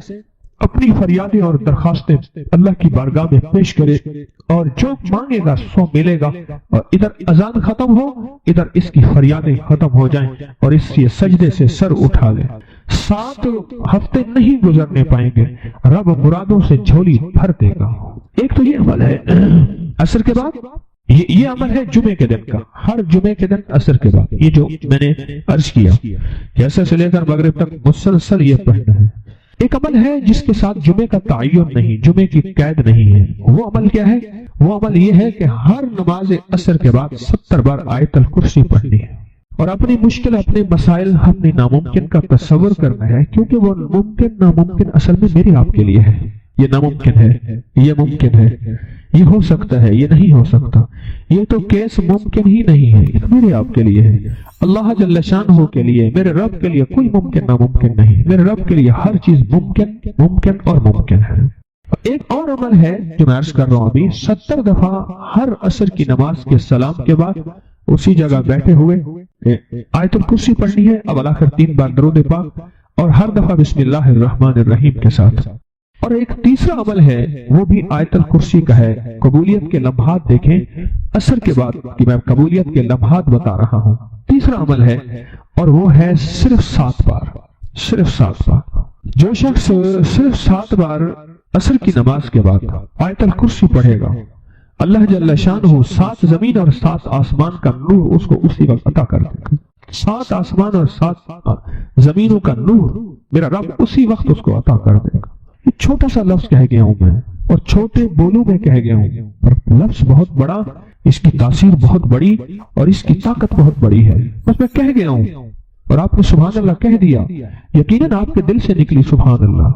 اپنی فریادیں اور درخواستیں اللہ کی بارگاہ میں پیش کرے، اور جو مانگے گا سو ملے گا، اور ادھر اذان ختم ہو، ادھر اس کی فریادیں ختم ہو جائیں، اور اس کے سجدے سے سر اٹھا لے۔ 7 ہفتے نہیں گزرنے پائیں گے، رب مرادوں سے جھولی بھر دے گا۔ ایک تو یہ عمل ہے عصر کے بعد، یہ عمل ہے جمعے کے دن کا، ہر جمعے کے دن عصر کے بعد، یہ جو میں نے عرض کیا کہ عصر سے لے کر مغرب تک مسلسل یہ پڑھنا ہے۔ ایک عمل ہے جس کے ساتھ جمعے کا تعین نہیں، جمعے کی قید نہیں ہے۔ وہ عمل کیا ہے؟ وہ عمل یہ ہے کہ ہر نماز عصر کے بعد 70 بار آیت الکرسی پڑھنی ہے، اور اپنی مشکل، اپنے مسائل، اپنے ناممکن کا تصور کرنا ہے، کیونکہ وہ ممکن ناممکن اصل میں میرے آپ کے لیے ہے۔ یہ ناممکن ہے، یہ ممکن ہے، یہ ہو سکتا ہے، یہ نہیں ہو سکتا، یہ تو کیس ممکن ہی نہیں ہے، یہ میرے آپ کے لیے ہے۔ اللہ جل شانہ کے لیے، میرے رب کے لیے کوئی ممکن ناممکن نہیں، میرے رب کے لیے ہر چیز ممکن اور ممکن ہے۔ ایک اور عمل ہے جو میں عرض کر رہا ہوں ابھی، 70 دفعہ ہر عصر کی نماز کے سلام کے بعد اسی جگہ بیٹھے ہوئے آیت الکرسی پڑھنی ہے، اب آخر 3 بار درود پاک، اور ہر دفعہ بسم اللہ الرحمن الرحیم کے ساتھ۔ اور ایک تیسرا عمل ہے، وہ بھی آیت الکرسی کا ہے۔ قبولیت کے لمحات دیکھیں عصر کے بعد، کہ میں قبولیت کے لمحات بتا رہا ہوں۔ تیسرا عمل ہے، اور وہ ہے صرف 7 بار، صرف 7 بار۔ جو شخص صرف 7 بار عصر کی نماز کے بعد آیت الکرسی پڑھے گا، اللہ جل شانہ 7 زمین اور 7 آسمان کا نور اس کو اسی وقت عطا کر دے گا۔ 7 آسمان اور 7 زمینوں کا نور میرا رب اسی وقت اس کو عطا کر دے گا۔ ایک چھوٹا سا لفظ کہہ گیا ہوں میں، اور چھوٹے بولوں میں کہہ گیا ہوں، پر لفظ بہت بڑا، اس کی تاثیر بہت بڑی اور اس کی طاقت بہت بڑی ہے، بس میں کہہ گیا ہوں اور آپ نے سبحان اللہ کہہ دیا، یقیناً آپ کے دل سے نکلی سبحان اللہ،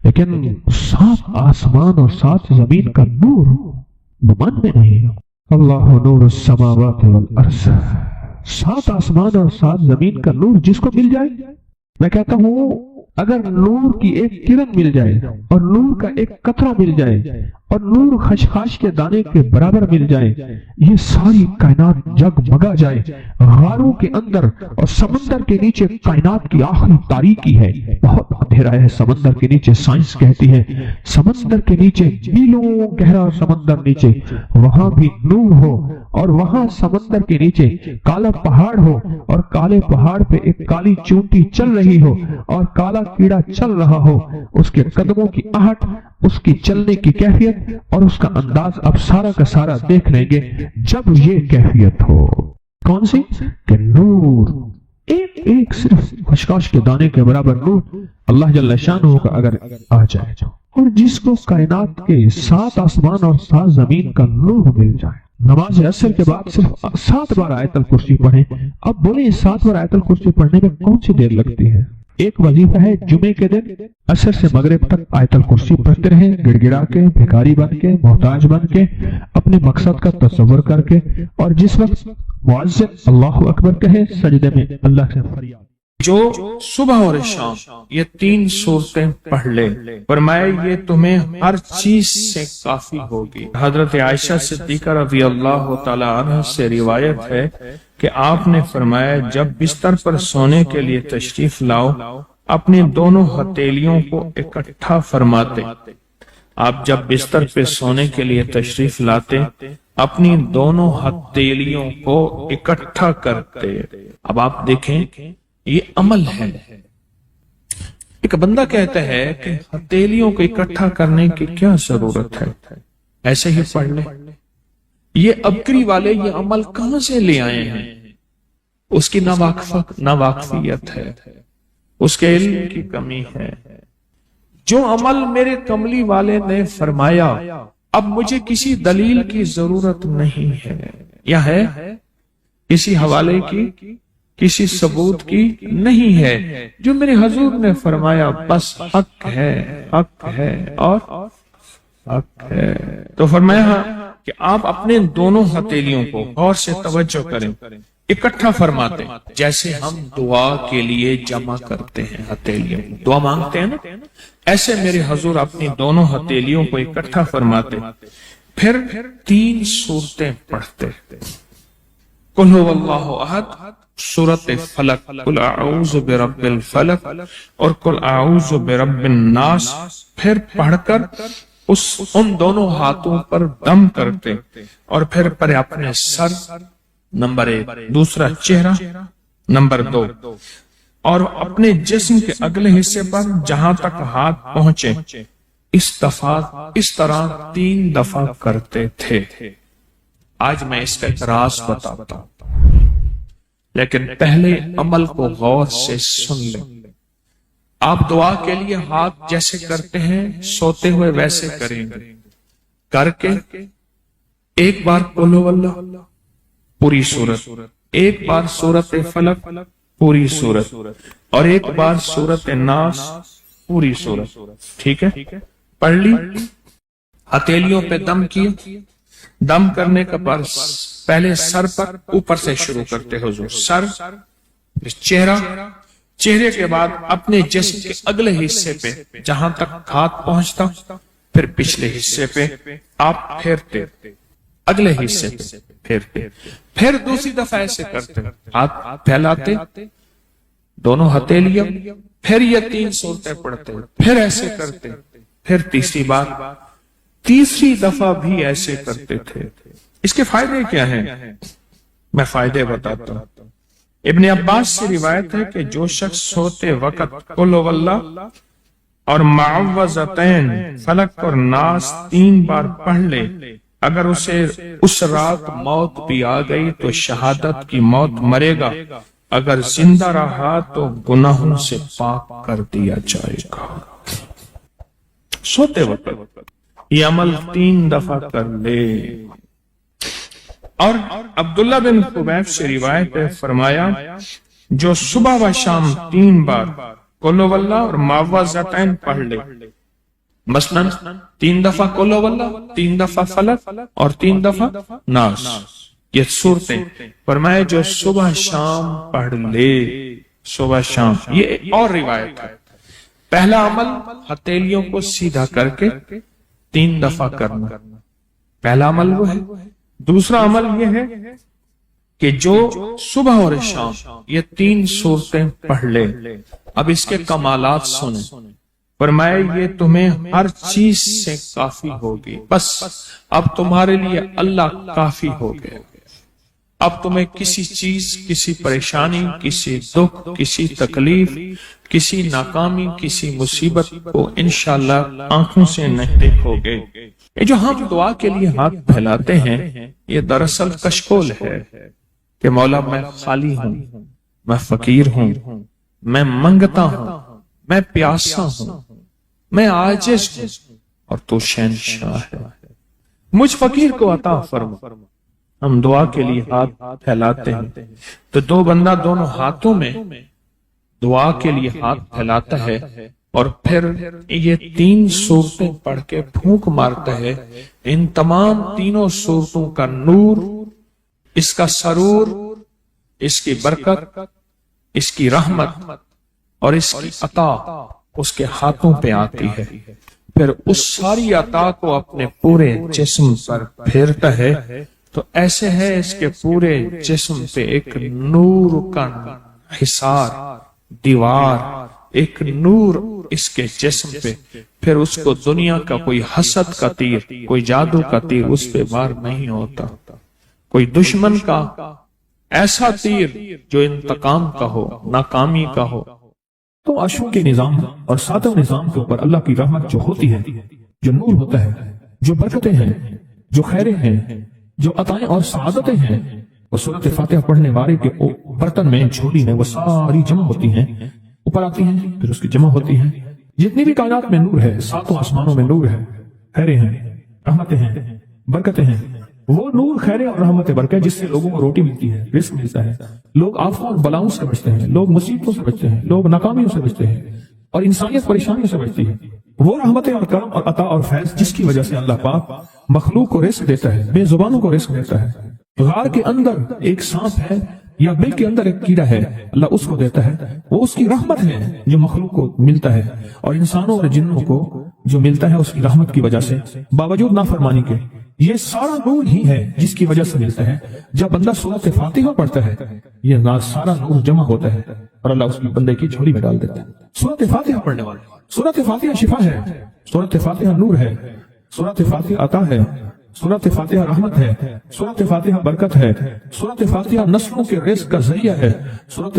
لیکن 7 آسمان اور 7 زمین کا نور من میں نہیں ہے۔ اللہ نور السماوات والارض، 7 آسمان اور 7 زمین کا نور جس کو مل جائے، میں کہتا ہوں اگر نور کی ایک کرن مل جائے اور نور کا ایک قطرہ مل جائے اور نور خشخاش کے دانے کے برابر مل جائے، یہ ساری کائنات جگمگا جائے، غاروں کے اندر اور سمندر کے نیچے کائنات کی آخری تاریکی ہے، بہت اندھیرا ہے سمندر کے نیچے، سائنس کہتی ہے سمندر کے نیچے میلوں گہرا سمندر نیچے، وہاں بھی نور ہو اور وہاں سمندر کے نیچے کالا پہاڑ ہو اور کالے پہاڑ پہ ایک کالی چونٹی چل رہی ہو اور کالا کیڑا چل رہا ہو، اس کے قدموں کی آہٹ، اس کی چلنے کی کیفیت اور اس کا انداز آپ سارا کا سارا دیکھ لیں گے جب یہ کیفیت ہو۔ کون سی؟ کہ نور، ایک صرف خشخاش کے دانے کے برابر نور اللہ جل شانہ کا اگر آ جائے اور جس کو کائنات کے 7 آسمان اور 7 زمین کا نور مل جائے۔ نماز عصر کے بعد صرف 7 بار آیت الکرسی پڑھیں۔ اب بولیں 7 بار آیت الکرسی پڑھنے میں کون سی دیر لگتی ہے؟ ایک وظیفہ ہے جمعے کے دن عصر سے مغرب تک آیت الکرسی پڑھتے رہیں، گڑ گڑا کے، بھکاری بن کے، محتاج بن کے، اپنے مقصد کا تصور کر کے، اور جس وقت مؤذن اللہ اکبر کہے سجدے میں اللہ سے فریاد۔ جو صبح اور شام یہ 3 صورتیں پڑھ لے، فرمایا یہ تمہیں ہر چیز سے کافی ہوگی۔ حضرت عائشہ صدیقہ رضی اللہ تعالی عنہ سے روایت ہے کہ آپ نے فرمایا جب بستر پر سونے کے لیے تشریف لاؤ اپنی دونوں ہتھیلیوں کو اکٹھا فرماتے۔ آپ جب بستر پہ سونے کے لیے تشریف لاتے اپنی دونوں ہتھیلیوں کو اکٹھا کرتے۔ اب آپ دیکھیں یہ عمل ہے۔ ایک بندہ کہتا ہے کہ ہتھیلیوں کو اکٹھا کرنے کی کیا ضرورت ہے، ایسے ہی پڑھ لے۔ یہ ابکری والے یہ عمل کہاں سے لے آئے ہیں؟ اس کی ناواقفیت ہے، اس کے علم کی کمی ہے۔ جو عمل میرے کملی والے نے فرمایا اب مجھے کسی دلیل کی ضرورت نہیں ہے، یا ہے کسی حوالے کی، کسی ثبوت کی نہیں ہے۔ جو میرے حضور نے فرمایا بس حق ہے، حق ہے اور حق ہے۔ تو فرمایا کہ آپ اپنے دونوں ہتھیلیوں کو غور سے توجہ کریں، اکٹھا فرماتے جیسے ہم دعا کے لیے جمع کرتے ہیں ہتھیلیوں کو، دعا مانگتے ہیں نا، ایسے میرے حضور اپنی دونوں ہتھیلیوں کو اکٹھا فرماتے، پھر 3 صورتیں پڑھتے۔ قل هو اللہ احد، سورۃ فلق، قل اعوذ برب الفلق اور قل اعوذ برب الناس، پھر پڑھ کر ان دونوں ہاتھوں پر دم کرتے اور پھر پر اپنے سر نمبر 1، دوسرا چہرہ نمبر 2 اور اپنے جسم کے اگلے حصے پر جہاں تک ہاتھ پہنچے اس طرح 3 دفعہ کرتے تھے۔ آج میں اس کا ایک راز بتاتا ہوں، لیکن پہلے عمل کو غور سے سن لیں۔ آپ دعا کے لیے ہاتھ جیسے کرتے ہیں سوتے ہوئے ویسے کریں گے، کر کے ایک بار قل هو اللہ پوری سورت، ایک بار سورۃ فلق پوری سورت اور ایک بار سورۃ الناس پوری سورت۔ ٹھیک ہے، پڑھ لی، ہتھیلیوں پہ دم کیا۔ دم کرنے کا پرس پہلے سر پر، اوپر سے شروع کرتے حضور، سر، چہرہ، چہرے کے بعد اپنے جسم کے اگلے حصے پہ جہاں تک ہاتھ پہنچتا، پھر پچھلے حصے پہ آپ پھیرتے، اگلے حصے پہ پھیرتے، پھر دوسری دفعہ ایسے کرتے، ہاتھ پھیلاتے دونوں ہتھیلیاں، پھر یہ 3 صورتیں پڑھتے، پھر ایسے کرتے، پھر تیسری بار، تیسری دفعہ بھی ایسے کرتے تھے۔ اس کے فائدے کیا ہیں؟ میں فائدے بتاتا ہوں۔ ابن عباس سے روایت ہے کہ جو شخص سوتے وقت قل هو اللہ اور معوذتین فلق اور ناس 3 بار پڑھ لے، اگر اسے اس رات موت بھی آ گئی تو شہادت کی موت مرے گا، اگر زندہ رہا تو گناہوں سے پاک کر دیا جائے گا۔ سوتے وقت یہ عمل 3 دفعہ کر لے۔ اور عبداللہ بن خبیب سے روایت ہے، فرمایا جو صبح و شام 3 بار قل ہو اللہ اور معوذتین پڑھ لے، مثلا 3 دفعہ قل ہو اللہ، 3 دفعہ فلق اور 3 دفعہ ناس، یہ صورتیں فرمائے جو صبح شام پڑھ لے، صبح شام۔ یہ اور روایت ہے، پہلا عمل ہتھیلیوں کو سیدھا کر کے 3 دفعہ کرنا، پہلا عمل وہ ہے۔ دوسرا عمل یہ ہے کہ جو صبح اور شام یہ 3 صورتیں پڑھ لے۔ اب اس کے کمالات سنیں، فرمائے یہ تمہیں ہر چیز سے کافی ہوگی، بس اب تمہارے لیے اللہ کافی ہو گئے، اب تمہیں کسی چیز، کسی پریشانی، کسی دکھ، کسی تکلیف، کسی ناکامی، کسی مصیبت کو انشاءاللہ آنکھوں سے نہیں دیکھو گے۔ یہ جو ہم دعا کے لیے ہاتھ پھیلاتے ہیں یہ دراصل کشکول ہے کہ مولا میں خالی ہوں، میں فقیر ہوں، میں منگتا ہوں، میں پیاسا ہوں، میں عاجز ہوں اور تو شہنشاہ ہے، مجھ فقیر کو عطا فرما۔ ہم دعا کے لیے ہاتھ پھیلاتے ہیں تو دو بندہ دونوں ہاتھوں میں دعا کے لیے ہاتھ پھیلاتا ہے اور پھر یہ 3 صورتیں پڑھ کے پھونک مارتا ہے۔ ان تمام تینوں صورتوں کا نور، اس کا سرور، اس کی برکت، اس کی رحمت اور اس کی عطا اس کے ہاتھوں پہ آتی ہے، پھر اس ساری عطا کو اپنے پورے جسم پر پھیرتا ہے تو ایسے ہے اس کے پورے جسم پہ ایک نور کا حصار، دیوار، ایک نور اس کے جسم پہ، پھر اس کو دنیا کا کوئی حسد کا تیر، کوئی جادو کا تیر اس پہ وار نہیں ہوتا، کوئی دشمن کا ایسا تیر جو انتقام کا ہو، ناکامی کا ہو۔ تو عاشقوں کے نظام اور ساتوں نظام کے اوپر اللہ کی رحمت جو ہوتی ہے، جو نور ہوتا ہے، جو برکتیں ہیں، جو خیریں ہیں، جو عطائیں اور سعادتیں ہیں، وہ سورۃ فاتحہ پڑھنے والے کے برتن میں، جھولی میں وہ ساری جمع ہوتی ہیں، اوپر آتی ہیں، پھر اس کی جمع ہوتی ہیں۔ جتنی بھی کائنات میں نور ہے، 7 آسمانوں میں نور ہے، خیریں ہیں، رحمتیں ہیں، برکتیں ہیں، وہ نور، خیریں اور رحمت برکت جس سے لوگوں کو روٹی ملتی ہے، رزق ملتا ہے، لوگ آفات اور بلاؤں سے بچتے ہیں، لوگ مصیبتوں سے بچتے ہیں، لوگ ناکامیوں سے بچتے ہیں اور انسانیت پریشانیوں سے بچتی ہے۔ وہ رحمتیں اور کرم اور عطا اور فیض جس کی وجہ سے اللہ پاک مخلوق کو رزق دیتا ہے، بے زبانوں کو رزق دیتا ہے۔ غار کے اندر ایک سانپ ہے یا بل کے اندر ایک کیڑا ہے، اللہ اس کو دیتا ہے، وہ اس کی رحمت ہے جو مخلوق کو ملتا ہے، اور انسانوں اور جنوں کو جو ملتا ہے اس کی رحمت کی وجہ سے، باوجود نافرمانی کے۔ یہ سارا نور ہی ہے جس کی وجہ سے ملتا ہے۔ جب بندہ سورۃ فاتحہ پڑھتا ہے یہ سارا نور جمع ہوتا ہے اور اللہ اس کی بندے کی جھولی میں ڈال دیتا ہے۔ سورۃ فاتحہ پڑھنے والے، سورۃ فاتحہ شفا ہے، سورۃ فاتحہ نور ہے، سورۃ فاتحہ عطا ہے، سورۃ فاتحہ رحمت ہے، سورۃ فاتحہ برکت ہے، سورۃ فاتحہ نسلوں کے رزق کا ذریعہ ہے، سورۃ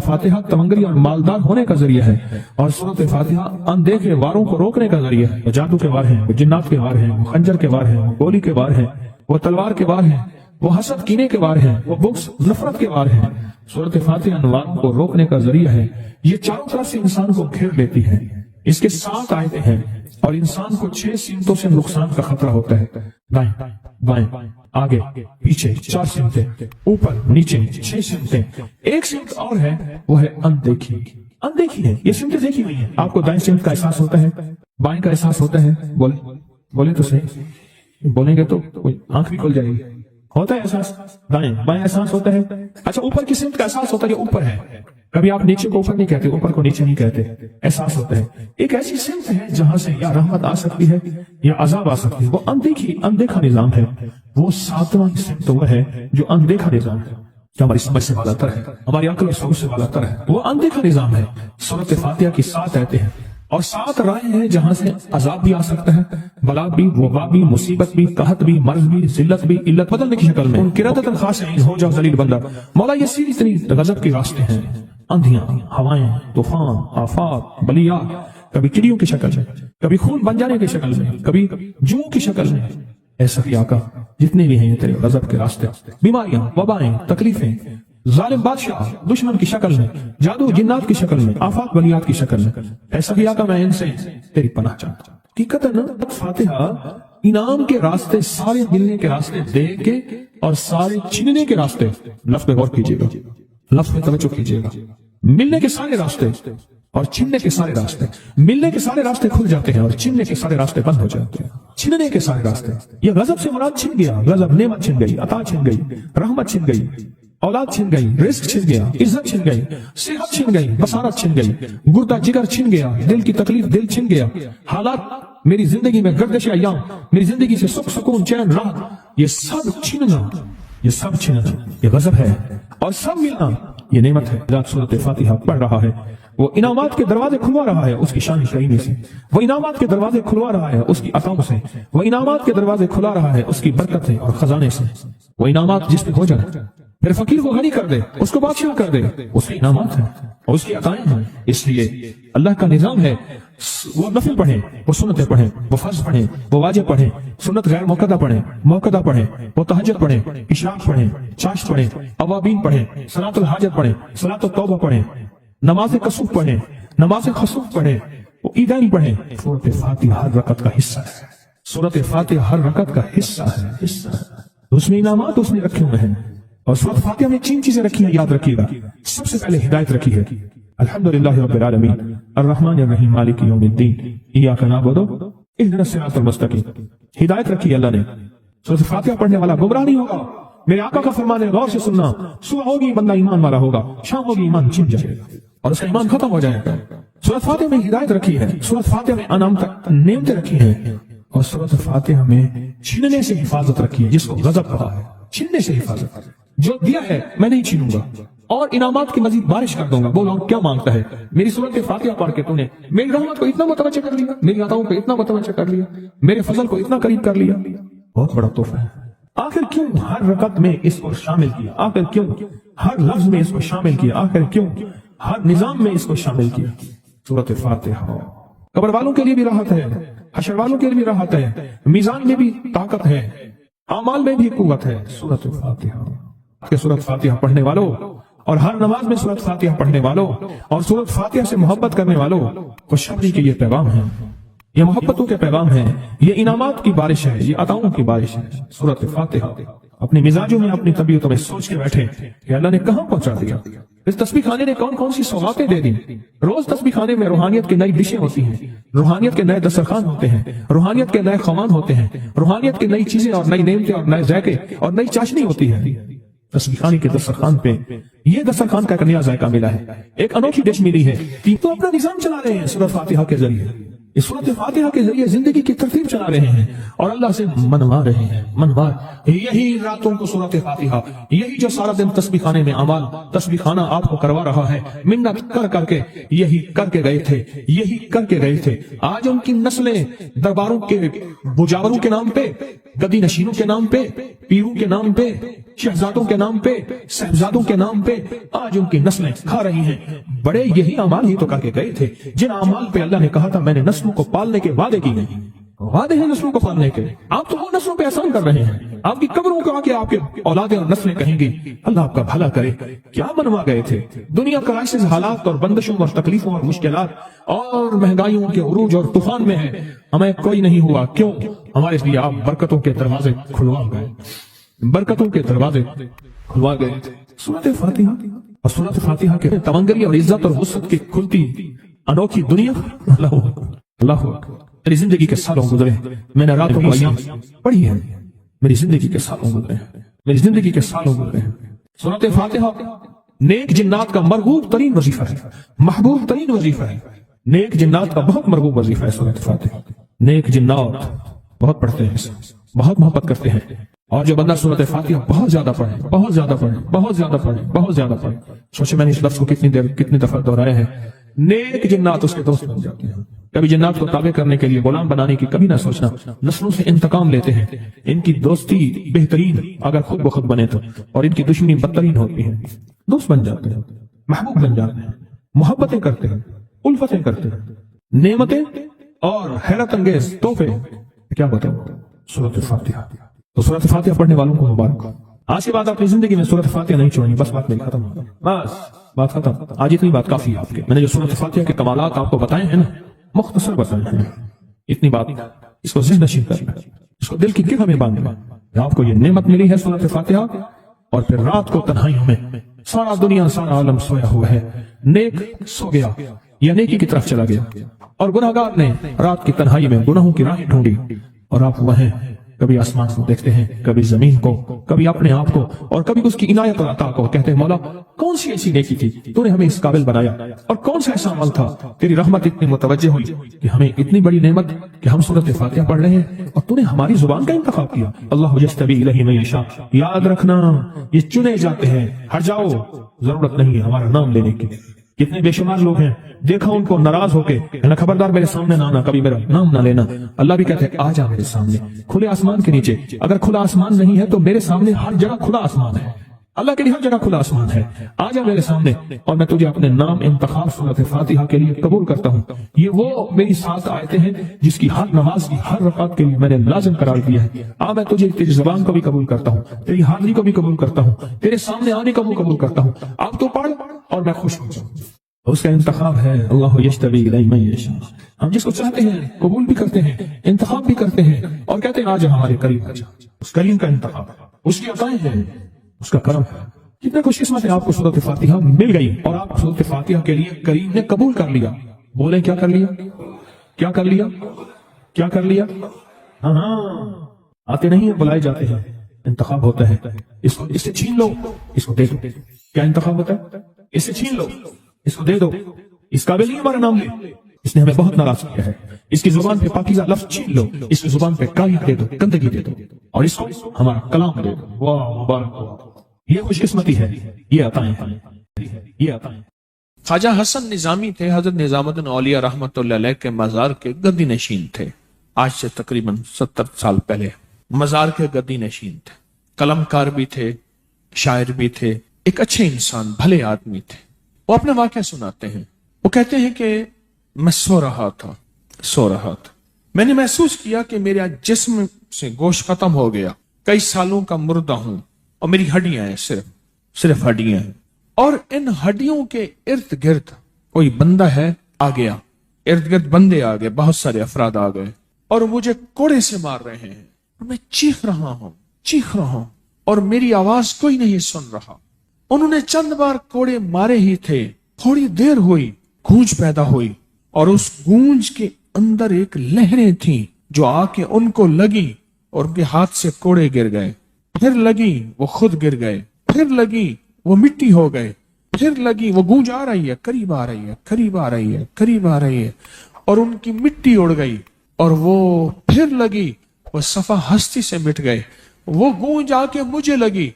فاتحہ تمنگری اور مالدار ہونے کا ذریعہ ہے، اور سورۃ فاتحہ اندیکھے واروں کو روکنے کا ذریعہ ہے۔ وہ جادو کے وار ہیں، وہ جنات کے وار ہیں، وہ خنجر کے وار ہیں، وہ گولی کے وار ہیں، وہ تلوار کے وار ہیں، وہ حسد کینے کے وار ہیں، وہ بغض نفرت کے وار ہیں۔ سورۃ فاتحہ انواروں کو روکنے کا ذریعہ ہے۔ یہ چاروں طرف سے انسان کو گھیر لیتی ہے۔ اس کے 7 آیتیں ہیں اور انسان کو 6 سمتوں سے نقصان کا خطرہ ہوتا ہے، دائیں بائیں آگے پیچھے، 4 سمتیں، اوپر نیچے 6 سمتیں۔ ایک سمت اور ہے، وہ ہے اندیکھی۔ اندیکھی ہے، یہ سمتیں دیکھی ہوئی ہیں۔ آپ کو دائیں سمت کا احساس ہوتا ہے، بائیں کا احساس ہوتا ہے، بولے تو صحیح، بولیں گے تو آنکھ بھی کھل جائے گی۔ ہوتا ہے احساس، دائیں بائیں احساس ہوتا ہے۔ اچھا، اوپر کی سمت کا احساس ہوتا ہے، یہ اوپر ہے۔ کبھی آپ نیچے کو اوپر نہیں کہتے، اوپر کو نیچے نہیں کہتے، احساس ہوتا ہے۔ ایک ایسی سمت ہے جہاں سے یا رحمت آ سکتی ہے یا عذاب آ سکتی ہے، وہ اندیکھا نظام ہے۔ وہ 7واں سمت وہ ہے جو اندیکھا نظام ہے، جو ہماری سمجھ سے بالا تر ہے، ہماری عقل اور سوچ سے بالا تر ہے۔ وہ اندیکھا نظام ہے۔ سورۃ فاتحہ کی 7 آیتیں ہیں اور 7 راہیں ہیں جہاں سے عذاب بھی آ سکتا ہے، بلا بھی، وبا بھی، مصیبت بھی، قحط بھی، مرض بھی، ذلت بھی، علت بدلنے کی شکل میں۔ قرادۃ خاصین، ہو جاؤ ذلیل بندہ۔ مولا یہ سیدھی اتنی غضب کے راستے ہیں، اندھیاں، ہوائیں، طوفان، آفات، بلیات، کبھی چڑیوں کی شکل میں، کبھی خون بن جانے کی شکل میں، کبھی جو کی شکل میں۔ اے سخی آقا، جتنے بھی ہیں یہ تیرے غضب کے راستے، بیماریاں، وبائیں، تکلیفیں، ظالم بادشاہ دشمن کی شکل میں، جادو جنات کی شکل میں، آفات بلیات کی شکل میں، اے سخی آقا میں ان سے تیری پناہ چاہتا ہوں۔ حقیقت ہے نا فاتحہ انعام کے راستے سارے ملنے کے راستے دے کے اور سارے چھننے کے راستے، لفظ پہ غور کیجیے گا، لفظ پہ توجہ کیجیے گا، ملنے کے سارے راستے اور چھننے کے سارے راستے، ملنے کے سارے راستے کھل جاتے ہیں اور چھننے کے سارے راستے بند ہو جاتے ہیں۔ چھننے کے سارے راستے، یہ غضب سے مراد چھن گیا، غضب نعمت چھن گئی، عطا چھن گئی، رحمت چھن گئی، اولاد چھن گئی، رزق چھن گیا، عزت چھن گئی، صحت چھن گئی، بصارت چھن گئی، گردہ جگر چھن گیا، دل کی تکلیف دل چھن گیا، حالات میری زندگی میں گردش ایام، میری زندگی سے سکھ سکون چین راحت، یہ سب چھننا، یہ سب چھننا یہ غضب ہے، اور سب ملنا یہ نعمت ہے۔ ذات سورۃ فاتحہ پڑھ رہا ہے، وہ انعامات کے دروازے کھلوا رہا ہے اس کی شان کریمی سے، وہ انعامات کے دروازے کھلوا رہا ہے اس کی عطاؤں سے، وہ انعامات کے دروازے کھلا رہا ہے اس کی برکت اور خزانے سے۔ وہ انعامات جس پہ ہو جائے پھر فقیر کو غنی کر دے، اس کو بادشاہ کر دے، اس کے انعامات ہیں اور اس کی عطائیں ہیں۔ اس لیے اللہ کا نظام ہے، وہ نفل پڑھیں، وہ سنتیں پڑھیں، وہ فرض پڑھیں، وہ واجب پڑھیں، سنت غیر موقدہ پڑھیں، موقدہ پڑھیں، وہ تہجد پڑھیں، اشراق پڑھیں، چاشت پڑھیں، اوابین پڑھیں، صلاۃ الحاجت پڑھیں، صلاۃ التوبہ پڑھیں، نماز کسوف پڑھیں، نماز خسوف پڑھیں، وہ عیدین پڑھیں۔ سورۃ فاتحہ ہر رکعت کا حصہ ہے، سورۃ فاتحہ ہر رکعت کا حصہ ہے، حصہ ہے۔ اس میں انعامات اس نے رکھے ہوئے ہیں، اور سورۃ فاتحہ میں 3 چیزیں رکھی ہیں، یاد رکھیے گا۔ سب سے پہلے ہدایت رکھی ہے، الحمدللہ رب العالمین الرحمن الرحیم مالک یوم الدین ایاک نعبد اهدنا الصراط المستقیم۔ ہدایت رکھی اللہ نے، سورۃ فاتحہ پڑھنے والا گمراہ نہیں ہوگا۔ میرے آقا کا فرمان ہے، غور سے سننا، صبح ہوگی بندہ ایمان والا ہوگا، شام ہوگی ایمان چھن جائے گا اور اس کا ایمان ختم ہو جائے گا۔ سورۃ فاتحہ میں ہدایت رکھی ہے، سورۃ فاتحہ میں انعام تک نعمتیں رکھی ہیں، اور سورۃ فاتحہ میں چھننے سے حفاظت رکھی ہے، جس کو غضب کہا ہے، چھننے سے حفاظت۔ جو دیا ہے میں نہیں چھینوں گا، اور انعامات کی مزید بارش کر دوں گا۔ بولو کیا مانگتا ہے؟ میری سورۃ فاتحہ پڑھ کے تو نے میری رحمت کو اتنا متوجہ کر لیا، میری عطاؤں کو اتنا متوجہ کر لیا، میرے فضل کو اتنا قریب کر لیا، بہت بڑا تحفہ ہے۔ آخر کیوں ہر رکعت میں اس کو شامل کیا؟ آخر کیوں ہر لفظ میں اس کو شامل کیا؟ آخر کیوں ہر نظام میں اس کو شامل کیا؟ سورۃ فاتحہ قبر والوں کے لیے بھی راحت ہے، حشر والوں کے لیے بھی راحت ہے، میزان میں بھی طاقت ہے، اعمال میں بھی قوت ہے۔ سورۃ فاتحہ کہ سورۃ فاتحہ پڑھنے والوں اور ہر نماز میں سورۃ فاتحہ پڑھنے والوں اور سورۃ فاتحہ سے محبت کرنے والوں کو خوشخبری کے یہ پیغام ہے، یہ محبتوں کے پیغام ہے، یہ انعامات کی بارش ہے، یہ عطاؤں کی بارش ہے۔ سورۃ فاتحہ اپنے مزاجوں میں، اپنی طبیعتوں میں سوچ کے بیٹھے کہ اللہ نے کہاں پہنچا دیا، اس تسبیح خانے نے کون کون سی سوغاتیں دے دی۔ روز تسبیح خانے میں روحانیت کی نئی ڈشیں ہوتی ہیں، روحانیت کے نئے دسترخوان ہوتے ہیں، روحانیت کے نئے خوان ہوتے ہیں، روحانیت کی نئی چیزیں اور نئی نعمتیں اور نئے ذائقے اور نئی چاشنی ہوتی ہے۔ تسبیح خانے کے دسترخوان پہ یہ دسترخوان کا ایک نیا ذائقہ ملا ہے، ایک انوکھی ڈش ملی ہے۔ تو اپنا نظام چلا رہے ہیں سورۃ فاتحہ کے ذریعے، اس سورۃ فاتحہ کے ذریعے زندگی کی ترتیب چلا رہے ہیں اور اللہ سے منوا رہے ہیں، منوا۔ یہی راتوں کو سورۃ فاتحہ، یہی جو سارا دن تسبیح خانے میں اعمال تسبیح خانہ آپ کو کروا رہا ہے، منت کر کر کے یہی کر کے گئے تھے، یہی کر کے گئے تھے۔ آج ان کی نسلیں درباروں کے بجاوروں کے نام پہ، گدی نشینوں کے نام پہ، پیروں کے نام پہ، شہزادوں کے نام پہ، صاحبزادوں کے نام پہ آج ان کی نسلیں کھا رہی ہیں۔ بڑے یہی اعمال ہی تو کر کے گئے تھے جن اعمال پہ اللہ نے کہا تھا میں نے نسلوں کو پالنے کے وعدے کی نہیں، وعدے ہیں نسلوں کو پالنے کے۔ آپ تو وہ نسلوں پہ احسان کر رہے ہیں، آپ کی قبروں کو آ کے آپ کے اولادیں اور نسلیں کہیں گی اللہ آپ کا بھلا کرے۔ کیا منوا گئے تھے؟ دنیا کرائسس، حالات اور بندشوں اور تکلیفوں اور مشکلات اور مہنگائیوں کے عروج اور طوفان میں ہے، ہمیں کوئی نہیں ہوا۔ کیوں؟ ہمارے لیے آپ برکتوں کے دروازے کھلوا گئے، برکتوں کے دروازے کھلوا گئے۔ سورۃ فاتحہ اور سورۃ فاتحہ کے تمنگری اور عزت اور وسعت کی کھلتی انوکھی دنیا، اللہ اللہ میری زندگی کے سالوں گزرے، میں نے راتوں کو ایام پڑھی ہے، میری زندگی کے سالوں گزرے ہیں، میری زندگی کے سالوں گزرے ہیں۔ سورۃ فاتحہ نیک جنات کا مرغوب ترین وظیفہ ہے، محبوب ترین وظیفہ ہے، نیک جنات کا بہت مرغوب وظیفہ ہے سورۃ فاتحہ۔ نیک جنات بہت پڑھتے ہیں، بہت محبت کرتے ہیں، اور جو بندہ سورۃ فاتحہ بہت زیادہ پڑھے، بہت زیادہ پڑھے، بہت زیادہ پڑھے، بہت زیادہ پڑھے، سوچے میں نے اس لفظ کو کتنی دفعہ دہرایا ہے، نیک جنات اس کے دوست بن جاتے ہیں۔ کبھی جنات کو تابع کرنے کے لیے غلام بنانے کی کبھی نہ سوچنا، نسلوں سے انتقام لیتے ہیں، ان کی دوستی بہترین اگر خود بخود بنے تو، اور ان کی دشمنی بدترین ہوتی ہے۔ دوست بن جاتے ہیں، محبوب بن جاتے ہیں، محبتیں کرتے ہیں، الفتیں کرتے ہیں، نعمتیں اور حیرت انگیز تحفے کیا بتاؤ سورۃ فاتحہ۔ تو سورۃ فاتحہ پڑھنے والوں کو مبارک۔ آج کے بعد اپنی زندگی میں سورۃ فاتحہ نہیں چھوڑنی، بس بات میری ختم ہو گئی، بس بات ختم۔ آج اتنی بات کافی ہے آپ کے، میں نے جو سورۃ فاتحہ کے کمالات آپ کو بتائے ہیں نا، مختصر بتائے ہیں، اتنی بات اس کو ذہن نشین کرنا، اس کو دل کی گرہ میں باندھنا کہ آپ کو یہ نعمت ملی ہے سورۃ فاتحہ، اور پھر رات کو تنہائیوں میں سارا دنیا سارا عالم سویا ہوا ہے، نیک سو گیا یا نیکی کی طرف چلا گیا، اور گناہگار نے رات کی تنہائی میں گناہوں کی راہیں ڈھونڈی، اور آپ وہیں کبھی آسمان کو دیکھتے ہیں، کبھی زمین کو، کبھی اپنے آپ کو، اور کبھی اس کی عنایت اور عطا کو، کہتے ہیں مولا کون سی ایسی نیکی تھی تو نے ہمیں اس قابل بنایا، اور کون سا ایسا عمل تھا تیری رحمت اتنی متوجہ ہوئی کہ ہمیں اتنی بڑی نعمت کہ ہم سورۃ فاتحہ پڑھ رہے ہیں اور تو نے ہماری زبان کا انتخاب کیا۔ اللہ یجتبی الیہ من یشاء، یاد رکھنا یہ چنے جاتے ہیں، ہٹ جاؤ، ضرورت نہیں ہے ہمارا نام لینے کی۔ کتنے بے شمار لوگ ہیں، دیکھا ان کو ناراض ہو کے کہنا خبردار میرے سامنے نہ آنا، کبھی میرا نام نہ لینا۔ اللہ بھی کہتے ہیں آ جا میرے سامنے، کھلے آسمان کے نیچے، اگر کھلا آسمان نہیں ہے تو میرے سامنے ہر جگہ کھلا آسمان ہے، اللہ کے لیے ہر جگہ کھلا آسمان ہے، آ جا میرے سامنے، اور میں تجھے اپنے نام انتخاب سورۃ فاتحہ کے لیے قبول کرتا ہوں۔ یہ وہ میری 7 آیتیں ہیں جس کی ہر نماز کی ہر رکعت کے لیے میں نے لازم قرار دیا ہے۔ میں تجھے تیری زبان کو بھی قبول کرتا ہوں، تیری حاضری کو بھی قبول کرتا ہوں، تیرے سامنے آنے کو بھی قبول کرتا ہوں، اب تو پڑھ اور میں خوش ہو جاؤں۔ اس کا انتخاب ہے اللہ یجتبی الیہ من یشاء، ہم جس کو چاہتے ہیں قبول بھی کرتے ہیں، انتخاب بھی کرتے ہیں، اور کہتے ہیں آج ہمارے قریب آ جا۔ اس کریم کا انتخاب، اس کی عطائیں ہیں، اس کا کرم ہے۔ کتنے خوش قسمت ہے آپ کو سورۃ فاتحہ مل گئی اور آپ سورۃ فاتحہ کے لیے کریم نے قبول کر لیا۔ بولیں کیا کر لیا؟ کیا کر لیا؟ کیا کر لیا؟ ہاں آتے نہیں ہیں، بلائے جاتے ہیں، انتخاب ہوتا ہے۔ اس سے چھین لو، اس کو دے دو۔ کیا انتخاب ہوتا ہے؟ اس سے چھین لو، اس کو دے دو، اس قابل نہیں ہمارا نام لے، اس نے ہمیں بہت ناراض کیا ہے، اس کی زبان پہ پاکیزہ لفظ چھین لو، اس کی زبان پہ کالی دے دو، گندگی دے دو، اور اس کو ہمارا کلام دے دو۔ واہ مبارک ہو، یہ خوش قسمتی ہے، یہ عطائیں ہیں، یہ عطائیں۔ خواجہ حسن نظامی تھے، حضرت نظام الدین اولیاء رحمۃ اللہ علیہ کے مزار کے گدی نشین تھے، آج سے تقریباً 70 سال پہلے مزار کے گدی نشین تھے، قلم کار بھی تھے، شاعر بھی تھے، ایک اچھے انسان، بھلے آدمی تھے۔ وہ اپنے واقعہ سناتے ہیں، وہ کہتے ہیں کہ میں سو رہا تھا، میں نے محسوس کیا کہ میرا جسم سے گوشت ختم ہو گیا، کئی سالوں کا مردہ ہوں، اور میری ہڈیاں ہیں، صرف ہڈیاں ہیں، اور ان ہڈیوں کے ارد گرد کوئی بندہ ہے آ گیا، ارد گرد بندے آ گئے، بہت سارے افراد آ گئے، اور مجھے کوڑے سے مار رہے ہیں، اور میں چیخ رہا ہوں، اور میری آواز کوئی نہیں سن رہا۔ انہوں نے چند بار کوڑے مارے ہی تھے، تھوڑی دیر ہوئی، گونج پیدا ہوئی، اور اس گونج کے اندر ایک لہریں تھیں جو آ کے ان کو لگی، اور ان کے ہاتھ سے کوڑے گر گئے، پھر لگی وہ خود گر گئے، پھر لگی وہ مٹی ہو گئے، پھر لگی وہ گونج آ رہی ہے، قریب آ رہی ہے، اور ان کی مٹی اڑ گئی، اور وہ پھر لگی، وہ صفا ہستی سے مٹ گئے، وہ گونج آ کے مجھے لگی،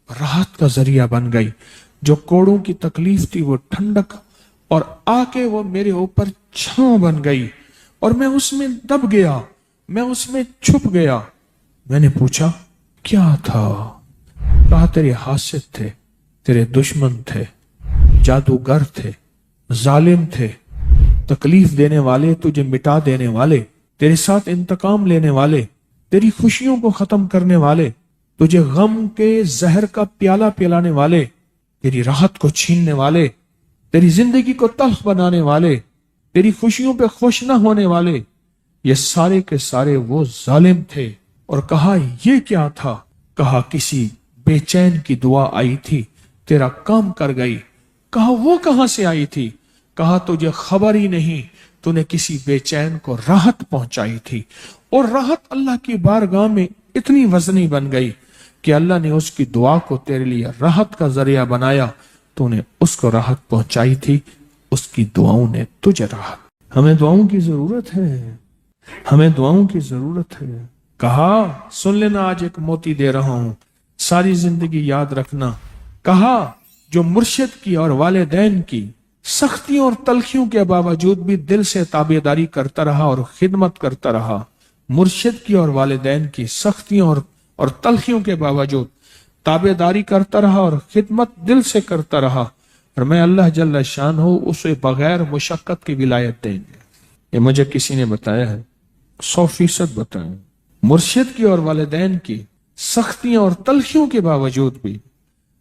راحت کا ذریعہ بن گئی، جو کوڑوں کی تکلیف تھی وہ ٹھنڈک، اور آ کے وہ میرے اوپر چھاؤں بن گئی، اور میں اس میں دب گیا، میں اس میں چھپ گیا۔ میں نے پوچھا کیا تھا؟ کہا تیرے حاسد تھے، تیرے دشمن تھے، جادوگر تھے، ظالم تھے، تکلیف دینے والے، تجھے مٹا دینے والے، تیرے ساتھ انتقام لینے والے، تیری خوشیوں کو ختم کرنے والے، تجھے غم کے زہر کا پیالہ پلانے والے، تیری راحت کو چھیننے والے، تیری زندگی کو تلخ بنانے والے، تیری خوشیوں پہ خوش نہ ہونے والے، یہ سارے کے سارے وہ ظالم تھے۔ اور کہا یہ کیا تھا؟ کہا کسی بے چین کی دعا آئی تھی، تیرا کام کر گئی۔ کہا وہ کہاں سے آئی تھی؟ کہا تجھے خبر ہی نہیں، تو نے کسی بے چین کو راحت پہنچائی تھی، اور راحت اللہ کی بارگاہ میں اتنی وزنی بن گئی کہ اللہ نے اس کی دعا کو تیرے لیے راحت کا ذریعہ بنایا، تو نے اس کو راحت پہنچائی تھی، اس کی دعاؤں نے تجھے راحت۔ ہمیں دعاؤں کی ضرورت ہے، ہمیں دعاؤں کی ضرورت ہے۔ کہا سن لینا، آج ایک موتی دے رہا ہوں، ساری زندگی یاد رکھنا۔ کہا جو مرشد کی اور والدین کی سختیوں اور تلخیوں کے باوجود بھی دل سے تابعداری کرتا رہا اور خدمت کرتا رہا، مرشد کی اور والدین کی سختیوں اور تلخیوں کے باوجود تابعداری کرتا رہا اور خدمت دل سے کرتا رہا، اور میں اللہ جل شان ہوں اسے بغیر مشقت کی ولایت دیں گے۔ یہ مجھے کسی نے بتایا ہے، 100% بتایا۔ مرشد کی اور والدین کی سختیوں اور تلخیوں کے باوجود بھی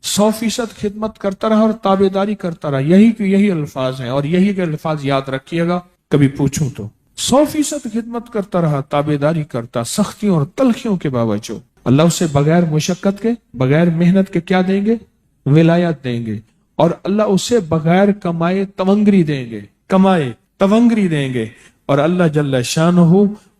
100% خدمت کرتا رہا اور تابعداری کرتا رہا۔ یہی الفاظ ہیں، اور یہی کے الفاظ یاد رکھیے گا۔ کبھی پوچھوں تو 100% خدمت کرتا رہا، تابعداری کرتا، سختیوں اور تلخیوں کے باوجود۔ اللہ اسے بغیر مشقت کے، بغیر محنت کے کیا دیں گے؟ ولایت دیں گے۔ اور اللہ اسے بغیر کمائے تونگری دیں گے، کمائے تونگری دیں گے۔ اور اللہ جل شانہ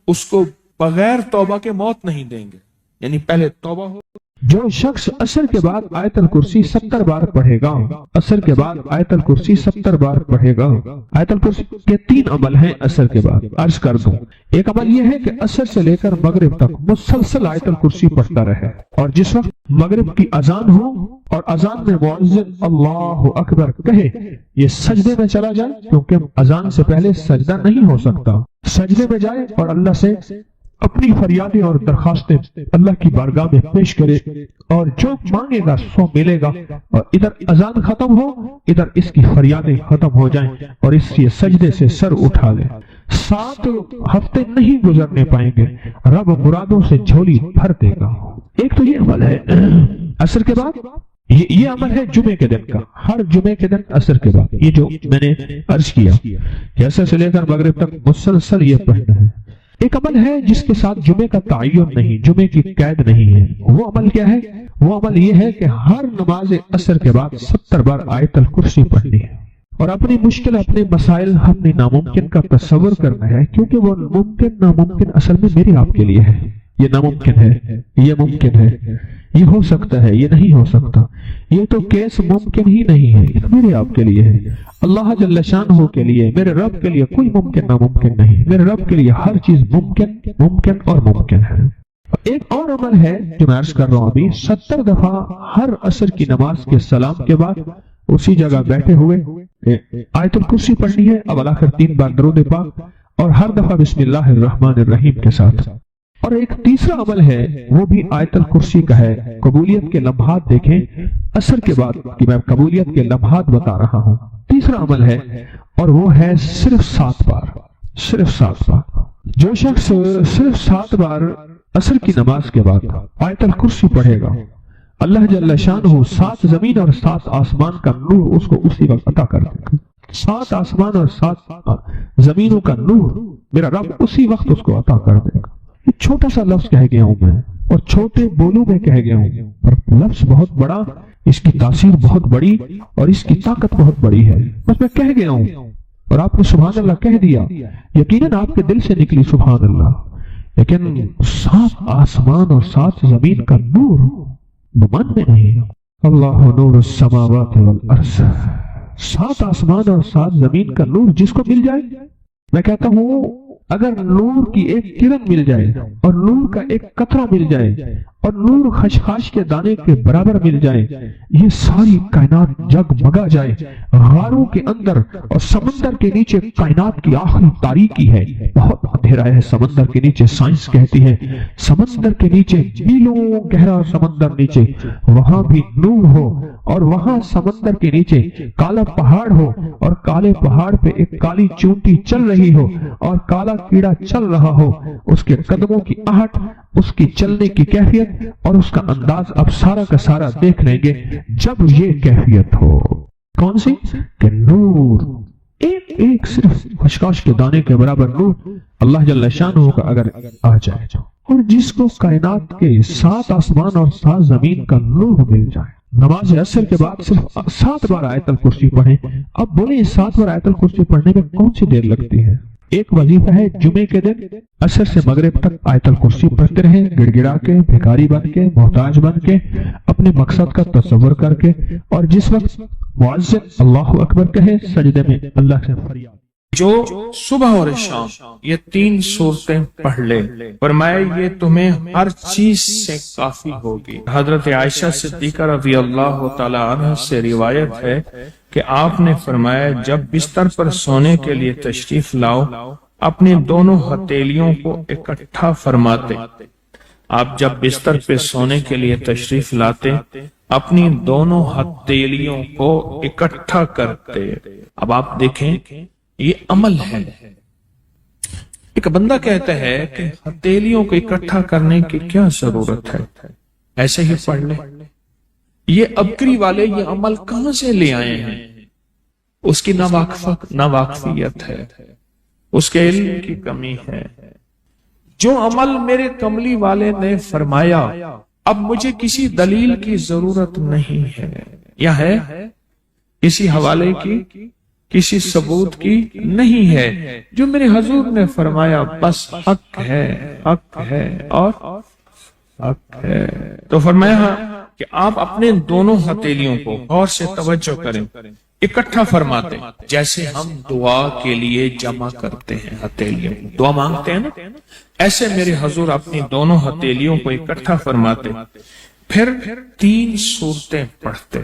اس کو بغیر توبہ کے موت نہیں دیں گے، یعنی پہلے توبہ ہو۔ جو شخص عصر کے بعد آیت الکرسی 70 بار پڑھے گا، عصر کے بعد آیت الکرسی 70 بار پڑھے گا۔ آیت الکرسی کے 3 عمل ہیں عصر کے بعد، عرض کر دوں۔ ایک عمل یہ ہے کہ عصر سے لے کر مغرب تک مسلسل آیت الکرسی پڑھتا رہے، اور جس وقت مغرب کی اذان ہو اور اذان میں مؤذن اللہ اکبر کہے، یہ سجدے میں چلا جائے، کیونکہ اذان سے پہلے سجدہ نہیں ہو سکتا، سجدے میں جائے اور اللہ سے اپنی فریادیں اور درخواستیں اللہ کی بارگاہ میں پیش کرے، اور جو مانگے گا سو ملے گا۔ اور ادھر اذان ختم ہو، ادھر اس کی فریادیں ختم ہو جائیں، اور اس کے سجدے سے سر اٹھا لے۔ 7 ہفتے نہیں گزرنے پائیں گے، رب مرادوں سے جھولی بھر دے گا۔ ایک تو یہ عمل ہے عصر کے بعد، یہ عمل ہے جمعے کے دن کا، ہر جمعے کے دن عصر کے بعد، یہ جو میں نے عرض کیا کہ عصر سے لے کر مغرب تک مسلسل یہ پڑھنا ہے۔ ایک عمل ہے جس کے ساتھ جمعے کا تعین نہیں، جمعے کی قید نہیں ہے۔ وہ عمل کیا ہے؟ وہ عمل یہ ہے کہ ہر نماز عصر کے بعد 70 بار آیت الکرسی پڑھنی ہے، اور اپنی مشکل، اپنے مسائل، اپنے ناممکن کا تصور کرنا ہے، کیونکہ وہ ممکن ناممکن اصل میں میرے آپ کے لیے ہے۔ یہ ناممکن ہے، یہ ممکن ہے، یہ ہو سکتا ہے، یہ نہیں ہو سکتا، یہ تو کیس ممکن ہی نہیں ہے، یہ میرے آپ کے لیے ہے۔ اللہ جل شانہ کے لیے، میرے رب کے لیے کوئی ممکن ناممکن نہیں، میرے رب کے لیے ہر چیز ممکن اور ممکن ہے۔ ایک اور عمل ہے جو میں عرض کر رہا ہوں ابھی، 70 دفعہ ہر عصر کی نماز کے سلام کے بعد اسی جگہ بیٹھے ہوئے آیت الکرسی پڑھنی ہے، اب آخر 3 بار درود پاک، اور ہر دفعہ بسم اللہ الرحمن الرحیم کے ساتھ۔ اور ایک تیسرا عمل ہے، وہ بھی آیت الکرسی کا ہے۔ قبولیت کے لمحات دیکھیں عصر کے بعد، کہ میں قبولیت کے لمحات بتا رہا ہوں۔ تیسرا عمل ہے، اور وہ ہے صرف 7 بار، صرف 7 بار۔ جو شخص صرف 7 بار عصر کی نماز کے بعد آیت الکرسی پڑھے گا، اللہ جل شانہ 7 زمین اور 7 آسمان کا نور اس کو اسی وقت عطا کر دے گا۔ 7 آسمان اور 7 زمینوں کا نور میرا رب اسی وقت اس کو عطا کر دے گا۔ یہ چھوٹا سا لفظ کہہ گیا ہوں میں، اور چھوٹے بولوں میں کہہ گیا ہوں، اور لفظ بہت بڑا، اس کی تاثیر بہت بڑی، اور اس کی طاقت بہت بڑی ہے۔ بس میں کہہ گیا ہوں اور آپ نے سبحان اللہ کہہ دیا، یقیناً آپ کے دل سے نکلی سبحان اللہ، لیکن 7 آسمان اور 7 زمین کا نور گمان میں نہیں۔ اللہ نور السماوات والارض، 7 آسمان اور 7 زمین کا نور جس کو مل جائے، میں کہتا ہوں اگر نور کی ایک کرن مل جائے، اور نور کا ایک قطرہ مل جائے، اور نور خشخاش کے دانے کے برابر مل جائے، یہ ساری کائنات جگمگا جائے۔ غاروں کے اندر اور سمندر کے نیچے کائنات کی آخری تاریکی ہے، بہت اندھیرا ہے سمندر کے نیچے، سائنس کہتی ہے سمندر کے نیچے میلوں گہرا سمندر نیچے، وہاں بھی نور ہو، اور وہاں سمندر کے نیچے کالا پہاڑ ہو، اور کالے پہاڑ پہ ایک کالی چونٹی چل رہی ہو، اور کالا کیڑا چل رہا ہو، اس کے قدموں کی آہٹ، اس کی چلنے کی کیفیت اور اس کا انداز اب سارا کا سارا دیکھ لیں گے جب یہ کیفیت ہو۔ کون سی؟ کہ نور، ایک ایک صرف خشخاش کے دانے کے برابر نور اللہ جل شانہ کا اگر آ جائے، اور جس کو کائنات کے 7 آسمان اور 7 زمین کا نور مل جائے۔ نماز عصر کے بعد صرف 7 بار آیت الکرسی پڑھیں۔ اب بولیں 7 بار آیت الکرسی پڑھنے میں کون سی دیر لگتی ہے؟ ایک وظیفہ ہے جمعے کے دن عصر سے مغرب تک آیت الکرسی پڑھتے رہیں، گڑ گڑا کے، بھکاری بن کے، محتاج بن کے، اپنے مقصد کا تصور کر کے، اور جس وقت مؤذن اللہ اکبر کہے سجدے میں اللہ سے فریاد۔ جو صبح اور شام یہ 3 صورتیں پڑھ لے، فرمائے یہ تمہیں ہر چیز سے کافی ہوگی۔ حضرت عائشہ صدیقہ رضی اللہ تعالی عنہ سے روایت ہے کہ آپ نے فرمایا جب بستر پر سونے کے لیے تشریف لاؤ، اپنی دونوں ہتھیلیوں کو اکٹھا فرماتے۔ آپ جب بستر پہ سونے کے لیے تشریف لاتے، اپنی دونوں ہتھیلیوں کو اکٹھا کرتے۔ اب آپ دیکھیں یہ عمل ہے۔ ایک بندہ کہتا ہے کہ ہتھیلیوں کو اکٹھا کرنے کی کیا ضرورت ہے، ایسے ہی پڑھ لے۔ یہ ابکری والے یہ عمل کہاں سے لے آئے ہیں؟ اس کی ناواقفیت ہے۔ اس کے علم کی کمی ہے۔ جو عمل میرے کملی والے نے فرمایا اب مجھے کسی دلیل کی ضرورت نہیں ہے، یا ہے کسی حوالے کی، کسی ثبوت کی نہیں ہے۔ جو میرے حضور نے فرمایا بس حق ہے، حق ہے اور حق ہے۔ تو فرمایا کہ آپ اپنے دونوں ہتھیلیوں کو غور سے توجہ کریں، اکٹھا فرماتے جیسے ہم دعا کے لیے جمع کرتے ہیں ہتھیلیوں، دعا مانگتے ہیں نا، ایسے میرے حضور اپنی دونوں ہتھیلیوں کو اکٹھا فرماتے، پھر 3 سورتیں پڑھتے،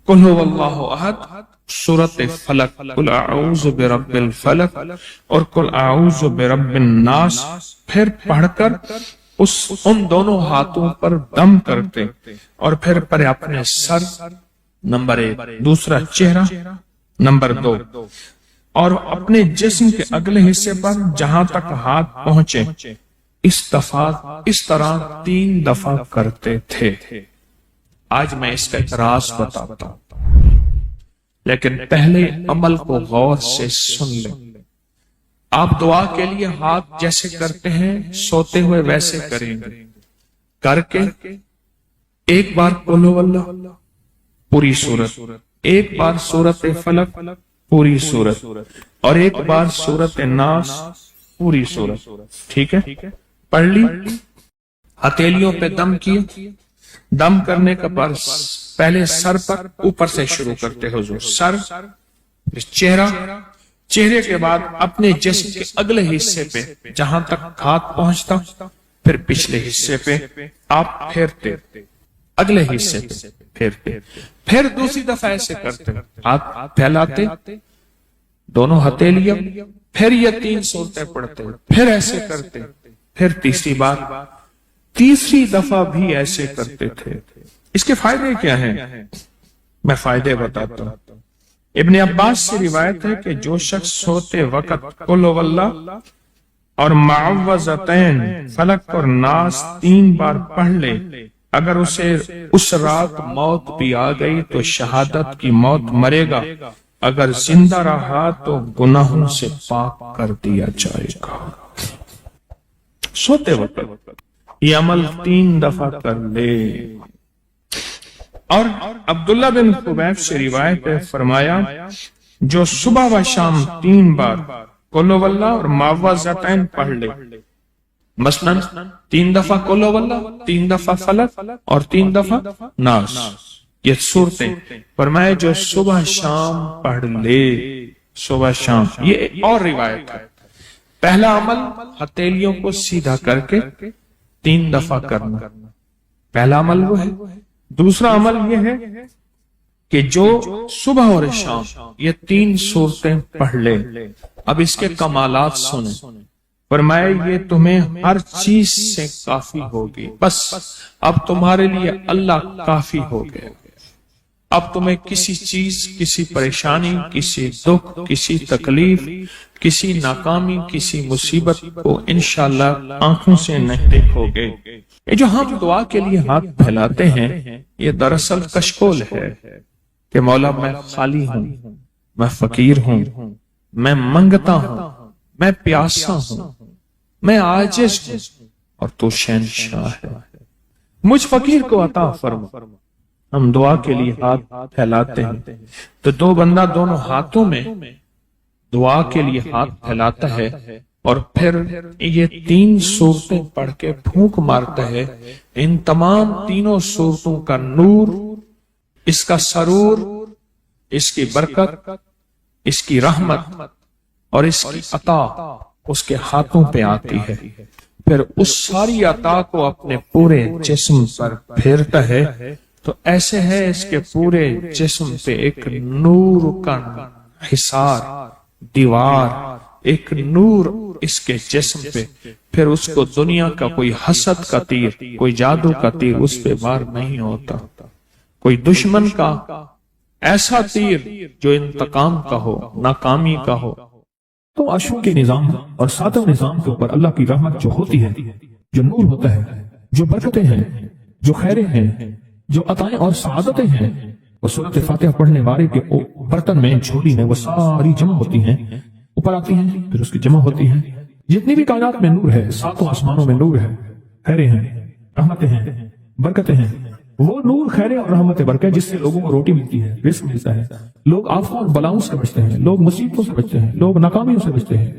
قل هو اللہ احد، سورۃ فلق، قل اعوذ برب الفلق اور قل اعوذ برب الناس، پھر پڑھ کر ان دونوں ہاتھوں پر دم کرتے، اور پھر پر اپنے سر نمبر 1، دوسرا چہرہ نمبر 2، اور اپنے جسم کے اگلے حصے پر جہاں تک ہاتھ پہنچے اس طرح 3 دفعہ کرتے تھے۔ آج میں اس کا ایک راز بتاتا ہوں، لیکن پہلے عمل کو غور سے سن لیں۔ آپ دعا کے لیے ہاتھ جیسے کرتے ہیں سوتے ہوئے ویسے کریں گے، کر کے ایک بار قل هو اللہ پوری سورت، ایک بار سورۃ فلق پوری سورت، اور ایک بار سورۃ الناس پوری سورت، ٹھیک ہے؟ پڑھ لی، ہتھیلیوں پہ دم کیے، دم کرنے کا پر پہلے سر پر اوپر سے شروع کرتے حضور، سر، چہرہ، چہرے کے بعد اپنے جسم کے اگلے حصے پہ جہاں تک ہاتھ پہنچتا، پھر پچھلے حصے پہ آپ پھیرتے، اگلے حصے پہ پھیرتے، پھر دوسری دفعہ ایسے کرتے، ہاتھ پھیلاتے، دونوں ہتھیلیاں، پھر یہ 3 سورتیں پڑھتے، پھر ایسے کرتے، پھر تیسری بار، تیسری دفعہ بھی ایسے کرتے تھے۔ اس کے فائدے کیا ہیں؟ میں فائدے بتاتا ہوں۔ ابن عباس سے روایت ہے کہ جو شخص سوتے وقت قل هو اللہ اور معوذتین فلق اور ناس 3 بار پڑھ لے، اگر اسے اس رات موت بھی آ گئی تو شہادت کی موت مرے گا، اگر زندہ رہا تو گناہوں سے پاک کر دیا جائے گا۔ سوتے وقت یہ عمل 3 دفعہ کر لے۔ اور عبداللہ بن خبیب سے روایت ہے، فرمایا جو صبح و شام 3 بار قل هو اللہ اور معوذتین پڑھ لے، مثلاً 3 دفعہ قل هو اللہ، 3 دفعہ فلق اور 3 دفعہ ناس، یہ صورتیں، فرمایا جو صبح شام پڑھ لے، صبح شام۔ یہ اور روایت ہے، پہلا عمل ہتھیلیوں کو سیدھا کر کے 3 دفعہ کرنا، پہلا عمل وہ ہے۔ دوسرا عمل یہ ہے کہ جو صبح اور شام یہ 3 صورتیں پڑھ لے۔ اب اس کے کمالات سنیں، فرمایا یہ تمہیں ہر چیز سے کافی ہوگی، بس اب تمہارے لیے اللہ کافی ہو گئے، اب تمہیں کسی چیز، کسی پریشانی، کسی دکھ، کسی تکلیف، کسی ناکامی، کسی مصیبت کو انشاءاللہ آنکھوں سے نہیں دیکھو گے۔ یہ جو ہم دعا کے لیے ہاتھ پھیلاتے ہیں یہ دراصل کشکول ہے کہ مولا میں خالی ہوں، میں فقیر ہوں، میں منگتا ہوں، میں پیاسا ہوں، میں عاجز ہوں، اور تو شہنشاہ ہے، مجھ فقیر کو عطا فرما۔ ہم دعا کے لیے ہاتھ پھیلاتے ہیں تو 2 بندہ دونوں ہاتھوں میں دعا کے لیے ہاتھ پھیلاتا ہے، اور پھر یہ 3 صورتیں پڑھ کے پھونک مارتا ہے۔ ان تمام 3 صورتوں کا نور، اس کا سرور، اس کی برکت، اس کی رحمت اور اس کی عطا اس کے ہاتھوں پہ آتی ہے، پھر اس ساری عطا کو اپنے پورے جسم پر پھیرتا ہے، تو ایسے ہے اس کے پورے جسم پہ ایک نور کا حصار، دیوار، ایک نور اس کے جسم پہ، پھر اس کو دنیا کا کوئی حسد کا تیر، کوئی جادو کا تیر اس پہ وار نہیں ہوتا، کوئی دشمن کا ایسا تیر جو انتقام کا ہو، ناکامی کا ہو۔ تو عشروں کے نظام اور 7 نظام کے اوپر اللہ کی رحمت جو ہوتی ہے، جو نور ہوتا ہے، جو برکتیں ہیں، جو خیریں ہیں، جو عطائیں اور سعادتیں ہیں، وہ سورۃ فاتحہ پڑھنے والے کے برتن میں، جھولی میں وہ ساری جمع ہوتی ہیں، وہ اوپر آتی ہیں پھر اس کی جمع ہوتی ہیں. جتنی بھی کائنات میں نور ہے، ساتوں آسمانوں میں نور ہے، خیریں ہیں، رحمتیں ہیں، برکتیں ہیں. وہ نور، خیریں اور رحمت برکت جس سے لوگوں کو روٹی ملتی ہے، رزق ملتا ہے، لوگ آفتوں اور بلاؤں سے بچتے ہیں، لوگ مصیبتوں سے بچتے ہیں، لوگ ناکامیوں سے بچتے ہیں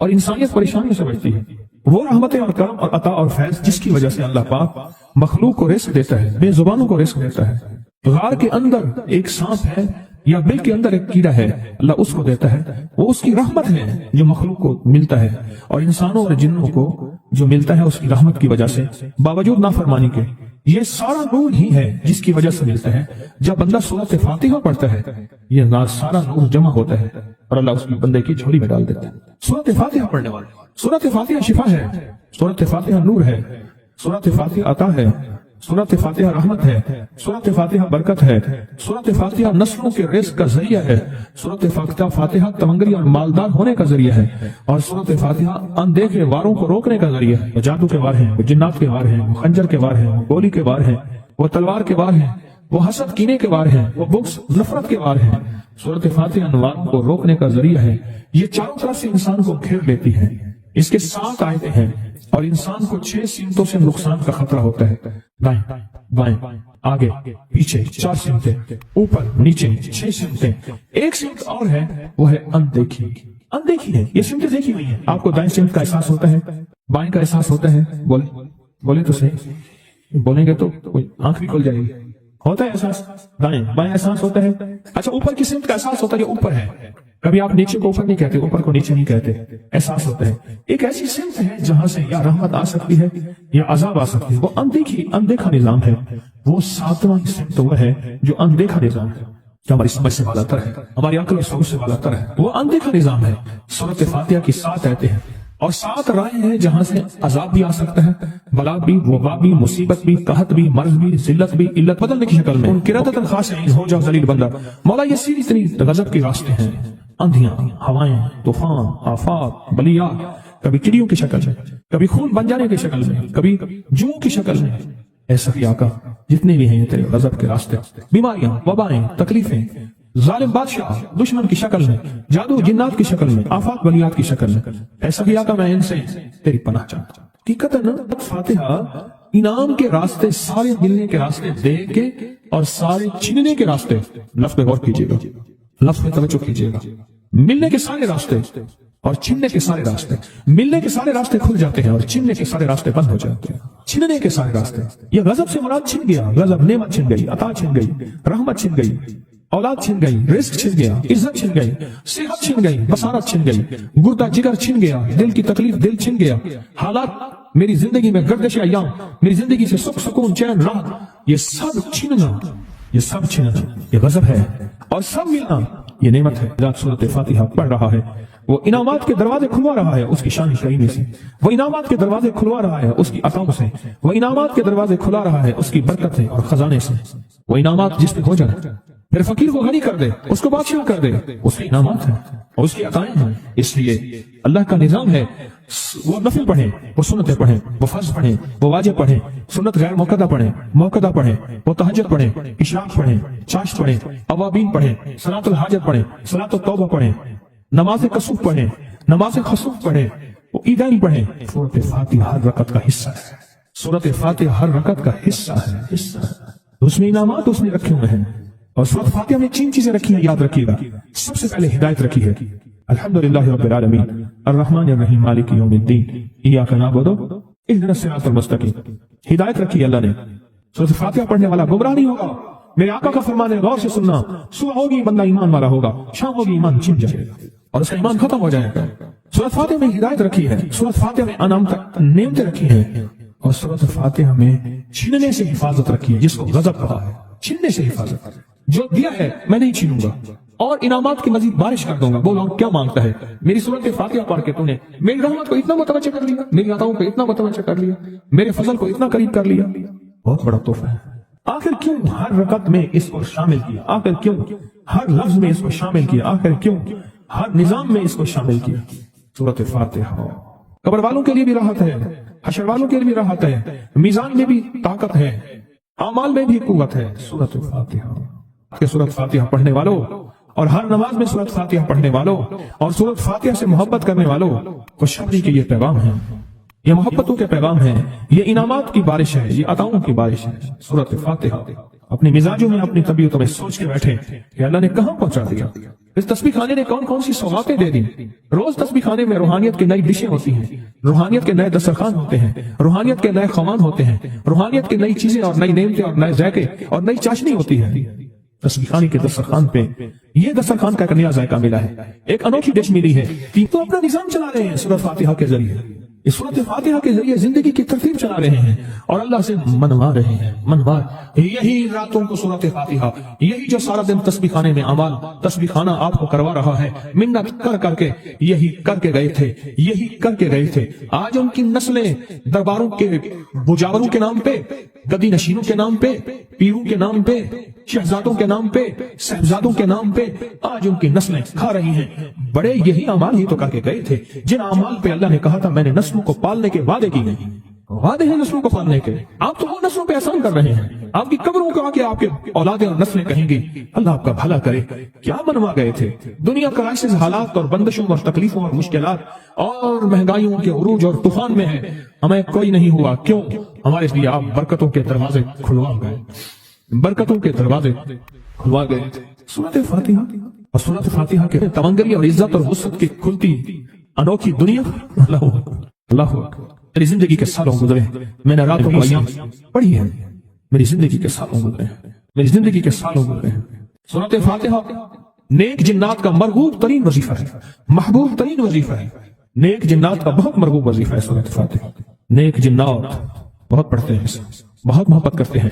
اور انسانیت پریشانیوں سے بچتی ہے. وہ رحمتیں اور کرم اور عطا اور فیض جس کی وجہ سے اللہ پاک مخلوق کو رزق دیتا ہے، بے زبانوں کو رزق دیتا ہے. غار کے اندر ایک سانپ ہے یا بل کے اندر ایک کیڑا ہے، اللہ اس کو دیتا ہے. وہ اس کی رحمت ہے جو مخلوق کو ملتا ہے، اور انسانوں اور جنوں کو جو ملتا ہے اس کی رحمت کی وجہ سے باوجود نافرمانی کے. یہ سارا نور ہی ہے جس کی وجہ سے ملتا ہے. جب بندہ سورۃ فاتحہ پڑھتا ہے یہ سارا نور جمع ہوتا ہے اور اللہ اس کی بندے کی جھولی میں ڈال دیتا ہے. سورۃ فاتحہ پڑھنے والے، سورۃ فاتحہ شفا ہے، سورۃ فاتحہ نور ہے، سورۃ فاتحہ عطا ہے، سورۃ فاتحہ رحمت ہے، سورۃ فاتحہ برکت ہے، سورۃ فاتحہ نسلوں کے رزق کا ذریعہ ہے، سورۃ فاتحہ تمنگری اور مالدار ہونے کا ذریعہ ہے، اور سورۃ فاتحہ اندیکھے واروں کو روکنے کا ذریعہ ہے. وہ جادو کے وار ہیں، وہ جنات کے وار ہیں، وہ خنجر کے وار ہیں، وہ گولی کے وار ہیں، وہ تلوار کے وار ہیں، وہ حسد کینے کے وار ہیں، وہ بغض نفرت کے وار ہیں. سورۃ فاتحہ انوار کو روکنے کا ذریعہ ہے. یہ چاروں طرف سے انسان کو گھیر لیتی ہے. اس کے 7 آیتیں ہیں اور انسان کو 6 سمتوں سے نقصان کا خطرہ ہوتا ہے. دائیں بائیں آگے پیچھے 4 سمتیں، اوپر نیچے 6 سمتیں. ایک سمت اور ہے، وہ ہے اندیکھی. اندیکھی ہے، یہ سمتیں دیکھی ہوئی ہیں. آپ کو دائیں سمت کا احساس ہوتا ہے، بائیں کا احساس ہوتا ہے. بولیں تو صحیح، بولیں گے تو آنکھ بھی کھل جائے گی. ہوتا ہے احساس، دائیں بائیں احساس ہوتا ہے. اچھا اوپر کی سمت کا احساس ہوتا ہے، جو اوپر ہے. کبھی آپ نیچے کو اوپر نہیں کہتے، اوپر کو نیچے نہیں کہتے. احساس ہوتا ہے ایک ایسی سمت ہے جہاں سے یا رحمت آ سکتی ہے یا عذاب آ سکتی ہے. وہ اندیکھا نظام ہے. وہ 7واں سمت وہ ہے جو اندیکھا نظام ہے، جو ہماری سمجھ سے بالا تر ہے، ہماری عقل اور سوچ سے بالا تر ہے. وہ اندیکھا نظام ہے. سورۃ فاتحہ کی 7 آیتیں ہیں اور 7 رائے ہیں جہاں سے عذاب بھی آ سکتا ہے، بلا بھی، وبا بھی، مصیبت بھی، قحط بھی، مرض بھی، ذلت بھی، علت بدلنے کی شکل میں. قرادۃ خاشعین، ہو جاؤ ذلیل بندہ. مولا یہ سیدھی اتنی غضب کے راستے ہیں. اندھیاں، ہوائیں، طوفان، آفات، بلیات، کبھی چڑیوں کی شکل میں، کبھی خون بن جانے کی شکل میں، کبھی جوں کی شکل میں. اے سخی آقا جتنے بھی ہیں یہ تیرے غضب کے راستے، بیماریاں، وبائیں، تکلیفیں، ظالم بادشاہ دشمن کی شکل میں، جادو جنات کی شکل میں، آفات بلیات کی شکل میں. اے سخی آقا میں ان سے تیری پناہ چاہتا ہوں. حقیقت ہے نا، فاتحہ انعام کے راستے، سارے ملنے کے راستے دے کے اور سارے چھیننے کے راستے. لفظ پہ غور کیجیے گا، لفظ پہ توجہ کیجیے گا. ملنے کے سارے راستے اور چھننے کے سارے راستے. ملنے کے سارے راستے کھل جاتے ہیں اور چھننے کے سارے راستے بند ہو جاتے ہیں. چھننے کے سارے راستے، یہ غضب سے مراد چھن گیا. غضب نعمت چھن گئی، عطا چھن گئی، رحمت چھن گئی، اولاد چھن گئی، رزق چھن گیا، عزت چھن گئی، صحت چھن گئی، بصارت چھن گئی، گردہ جگر چھن گیا، دل کی تکلیف دل چھن گیا. حالات میری زندگی میں، گردش ایام میری زندگی سے، سکھ سکون چین راحت، یہ سب چھننا، یہ سب چھننا یہ غضب ہے، اور سب ملنا یہ نعمت ہے. جب سورۃ فاتحہ پڑھ رہا ہے وہ انعامات کے دروازے کھلوا رہا ہے اس کی شان کریمی سے. وہ انعامات کے دروازے کھلوا رہا ہے اس کی عطاؤں سے. وہ انعامات کے دروازے کھلا رہا ہے اس کی برکت سے اور خزانے سے. وہ انعامات جس پہ ہو جائے، پھر فقیر کو غنی کر دے، اس کو بادشاہ کر دے، اس کے انعامات ہیں اور اس کی عطائیں ہیں. اس لیے اللہ کا نظام ہے، وہ نفل پڑھیں، وہ سنتیں پڑھیں، وہ فرض پڑھیں، وہ واجب پڑھیں، سنت غیر موقدہ پڑھیں، موقدہ پڑھیں، وہ تہجد پڑھیں، اشراق پڑھیں، چاشت پڑھیں، اوابین پڑھیں، صلاۃ الحاجت پڑھیں، صلاۃ التوبہ پڑھیں، نماز کسوف پڑھیں، نماز خسوف پڑھیں، وہ عیدین پڑھیں. سورۃ فاتحہ ہر رکعت کا حصہ ہے. سورۃ فاتحہ ہر رکعت کا حصہ ہے. اس میں انعامات اس نے رکھے ہوئے ہیں. اور سورۃ فاتحہ میں 3 چیزیں رکھی ہیں، یاد رکھیے گا. سب سے پہلے ہدایت رکھی ہے، الحمدللہ رب العالمین الرحمن الرحیم مالک یوم الدین ایاک نعبد اہدنا الصراط المستقیم. ہدایت رکھی ہے اللہ نے. سورۃ فاتحہ پڑھنے والا گمراہ نہیں ہوگا. میرے آقا کا فرمان ہے، غور سے سننا. صبح ہوگی بندہ ایمان والا ہوگا، شام ہوگی ایمان چھن جائے گا اور اس کا ایمان ختم ہو جائے گا. سورۃ فاتحہ میں ہدایت رکھی ہے. سورۃ فاتحہ میں انعام تک نعمتیں رکھی ہیں. اور سورۃ فاتحہ میں چھیننے سے حفاظت رکھی ہے، جس کو غضب کہا ہے. چھیننے سے حفاظت، جو دیا ہے میں نہیں چھینوں گا اور انعامات کی مزید بارش کر دوں گا. بولو کیا مانگتا ہے؟ میری سورۃ فاتحہ پڑھ کے تو نے میری رحمت کو اتنا متوجہ کر لیا، میری عطاؤں کو اتنا متوجہ کر لیا، میرے فضل کو اتنا قریب کر لیا. بہت بڑا تحفہ ہے. آخر کیوں ہر رکعت میں اس کو شامل کیا؟ آخر کیوں ہر لفظ میں اس کو شامل کیا؟ آخر کیوں ہر نظام میں اس کو شامل کیا؟ سورۃ فاتحہ قبر والوں کے لیے بھی راحت ہے، حشر والوں کے لیے بھی راحت ہے، میزان میں بھی طاقت ہے، اعمال میں بھی قوت ہے. سورۃ فاتحہ کہ سورۃ فاتحہ پڑھنے والوں اور ہر نماز میں سورۃ فاتحہ پڑھنے والوں اور سورۃ فاتحہ سے محبت کرنے والوں کو شبری کے یہ پیغام ہے، یہ محبتوں کے پیغام ہے، یہ انعامات کی بارش ہے، یہ عطاؤں کی بارش ہے۔ سورۃ فاتحہ اپنی مزاجوں میں، اپنی طبیعتوں میں سوچ کے بیٹھے کہ اللہ نے کہاں پہنچا دیا، اس تسبیح خانے نے کون کون سی سوغاتیں دے دی۔ روز تسبیح خانے میں روحانیت کی نئی ڈشیں ہوتی ہیں، روحانیت کے نئے دسترخوان ہوتے ہیں، روحانیت کے نئے خوان ہوتے ہیں، روحانیت کی نئی چیزیں اور نئی نعمتیں اور نئے ذائقے اور نئی چاشنی ہوتی ہے۔ تسبیح خانے کے دسترخوان پہ یہ دسترخوان کا ایک نیا ذائقہ ملا ہے، ایک انوکھی ڈش ملی ہے، تو اپنا نظام چلا رہے ہیں سورۃ فاتحہ کے ذریعے، اس سورۃ فاتحہ کے ذریعے زندگی کی ترتیب چلا رہے ہیں اور اللہ سے منوا رہے ہیں، منوا یہی راتوں کو سورۃ فاتحہ، یہی جو سارا دن تسبیح خانے میں اعمال تسبیح خانہ آپ کو کروا رہا ہے، منت کر کر کے یہی کر کے گئے تھے، یہی کر کے گئے تھے۔ آج ان کی نسلیں درباروں کے بجاوروں کے نام پہ، گدی نشینوں کے نام پہ، پیروں کے نام پہ، شہزادوں کے نام پہ، صاحبزادوں کے نام پہ آج ان کی نسلیں کھا رہی ہیں۔ بڑے یہی اعمال ہی تو کر کے گئے تھے جن اعمال پہ اللہ نے کہا تھا میں نے نسلوں کو پالنے کے وعدے کی گئے، وعدے ہیں نسلوں کو پالنے کے۔ آپ تو وہ نسلوں پہ احسان کر رہے ہیں، آپ کی قبروں کو آ کے آپ کے اولادیں اور نسلیں کہیں گی اللہ آپ کا بھلا کرے، کیا بنوا گئے تھے۔ دنیا کرائسس، حالات اور بندشوں اور تکلیفوں اور مشکلات اور مہنگائیوں کے عروج اور طوفان میں ہے، ہمیں کوئی نہیں ہوا، کیوں؟ ہمارے لیے آپ برکتوں کے دروازے کھلوا گئے، برکتوں کے دروازے کھلوا گئے۔ سورۃ فاتحہ اور سورۃ فاتحہ کے تمنگری اور عزت اور وسعت کی کھلتی انوکھی دنیا، اللہ اکبر، اللہ اکبر۔ میری زندگی کے سالوں گزرے، میں نے راتوں کو ایام پڑھی ہے، میری زندگی کے سالوں گزرے، میری زندگی کے سالوں گزرے۔ سورۃ فاتحہ نیک جنات کا مرغوب ترین وظیفہ ہے، محبوب ترین وظیفہ ہے، نیک جنات کا بہت مرغوب وظیفہ ہے سورۃ فاتحہ۔ نیک جنات بہت پڑھتے ہیں، بہت محبت کرتے ہیں،